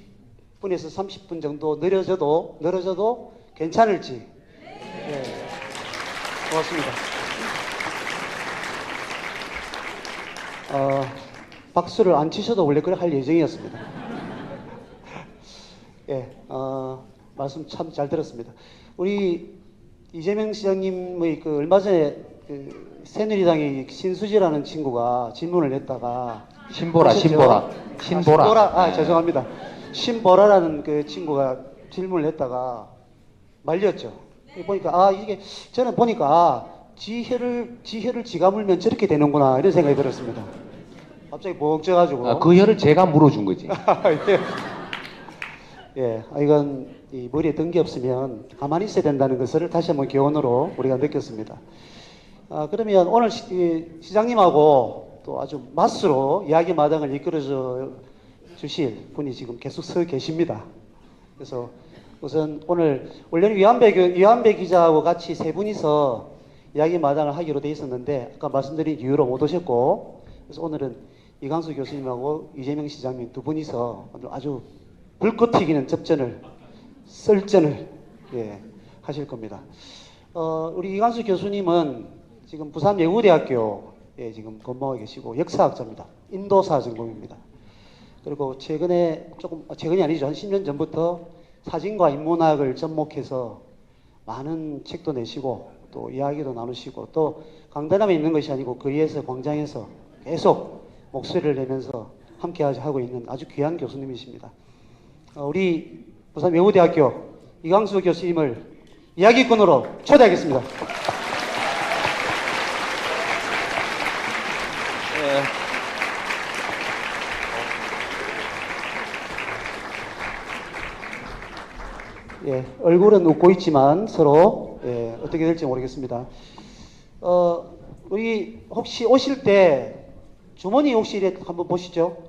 30분 정도 늘어져도 괜찮을지. 예. 고맙습니다. 박수를 안 치셔도 원래 그래 할 예정이었습니다. 예, 말씀 참 잘 들었습니다. 우리 이재명 시장님의 얼마 전에 새누리당의 신수지라는 친구가 질문을 냈다가 신보라. 죄송합니다. 신보라라는 그 친구가 질문을 했다가 말렸죠. 보니까 이게 저는 보니까 지혈을 지가 물면 저렇게 되는구나 이런 생각이 들었습니다. 갑자기 벅 쪄가지고. 그 혀를 제가 물어준 거지. 예, 이건 이 머리에 든 게 없으면 가만히 있어야 된다는 것을 다시 한번 교훈으로 우리가 느꼈습니다. 그러면 오늘 시장님하고 또 아주 맛으로 이야기 마당을 이끌어 주실 분이 지금 계속 서 계십니다. 그래서 우선 오늘 원래는 위안배 기자하고 같이 세 분이서 이야기 마당을 하기로 돼 있었는데 아까 말씀드린 이유로 못 오셨고 그래서 오늘은 이광수 교수님하고 이재명 시장님 두 분이서 오늘 아주 불꽃 튀기는 썰전을 하실 겁니다. 우리 이광수 교수님은 지금 부산예우대학교에 지금 근무하고 계시고 역사학자입니다. 인도사 전공입니다. 그리고 최근이 아니죠. 한 10년 전부터 사진과 인문학을 접목해서 많은 책도 내시고 또 이야기도 나누시고 또 강단함에 있는 것이 아니고 거리에서 광장에서 계속 목소리를 내면서 함께 하고 있는 아주 귀한 교수님이십니다. 우리 부산예우대학교 이광수 교수님을 이야기꾼으로 초대하겠습니다. 예, 얼굴은 웃고 있지만 서로 어떻게 될지 모르겠습니다. 우리 혹시 오실 때 주머니 혹시 이렇게 한번 보시죠.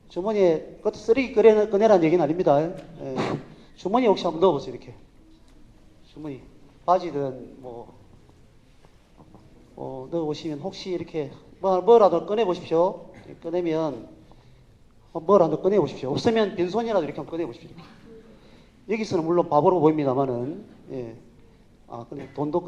주머니에 그것도 쓰레기 꺼내라는 얘기는 아닙니다. 주머니 혹시 한번 넣어보세요. 이렇게 주머니 바지든 넣어보시면 혹시 이렇게 뭐라도 꺼내보십시오. 꺼내면 뭐라도 꺼내보십시오. 없으면 빈손이라도 이렇게 한번 꺼내보십시오. 이렇게. 여기서는 물론 바보로 보입니다만은 근데 돈도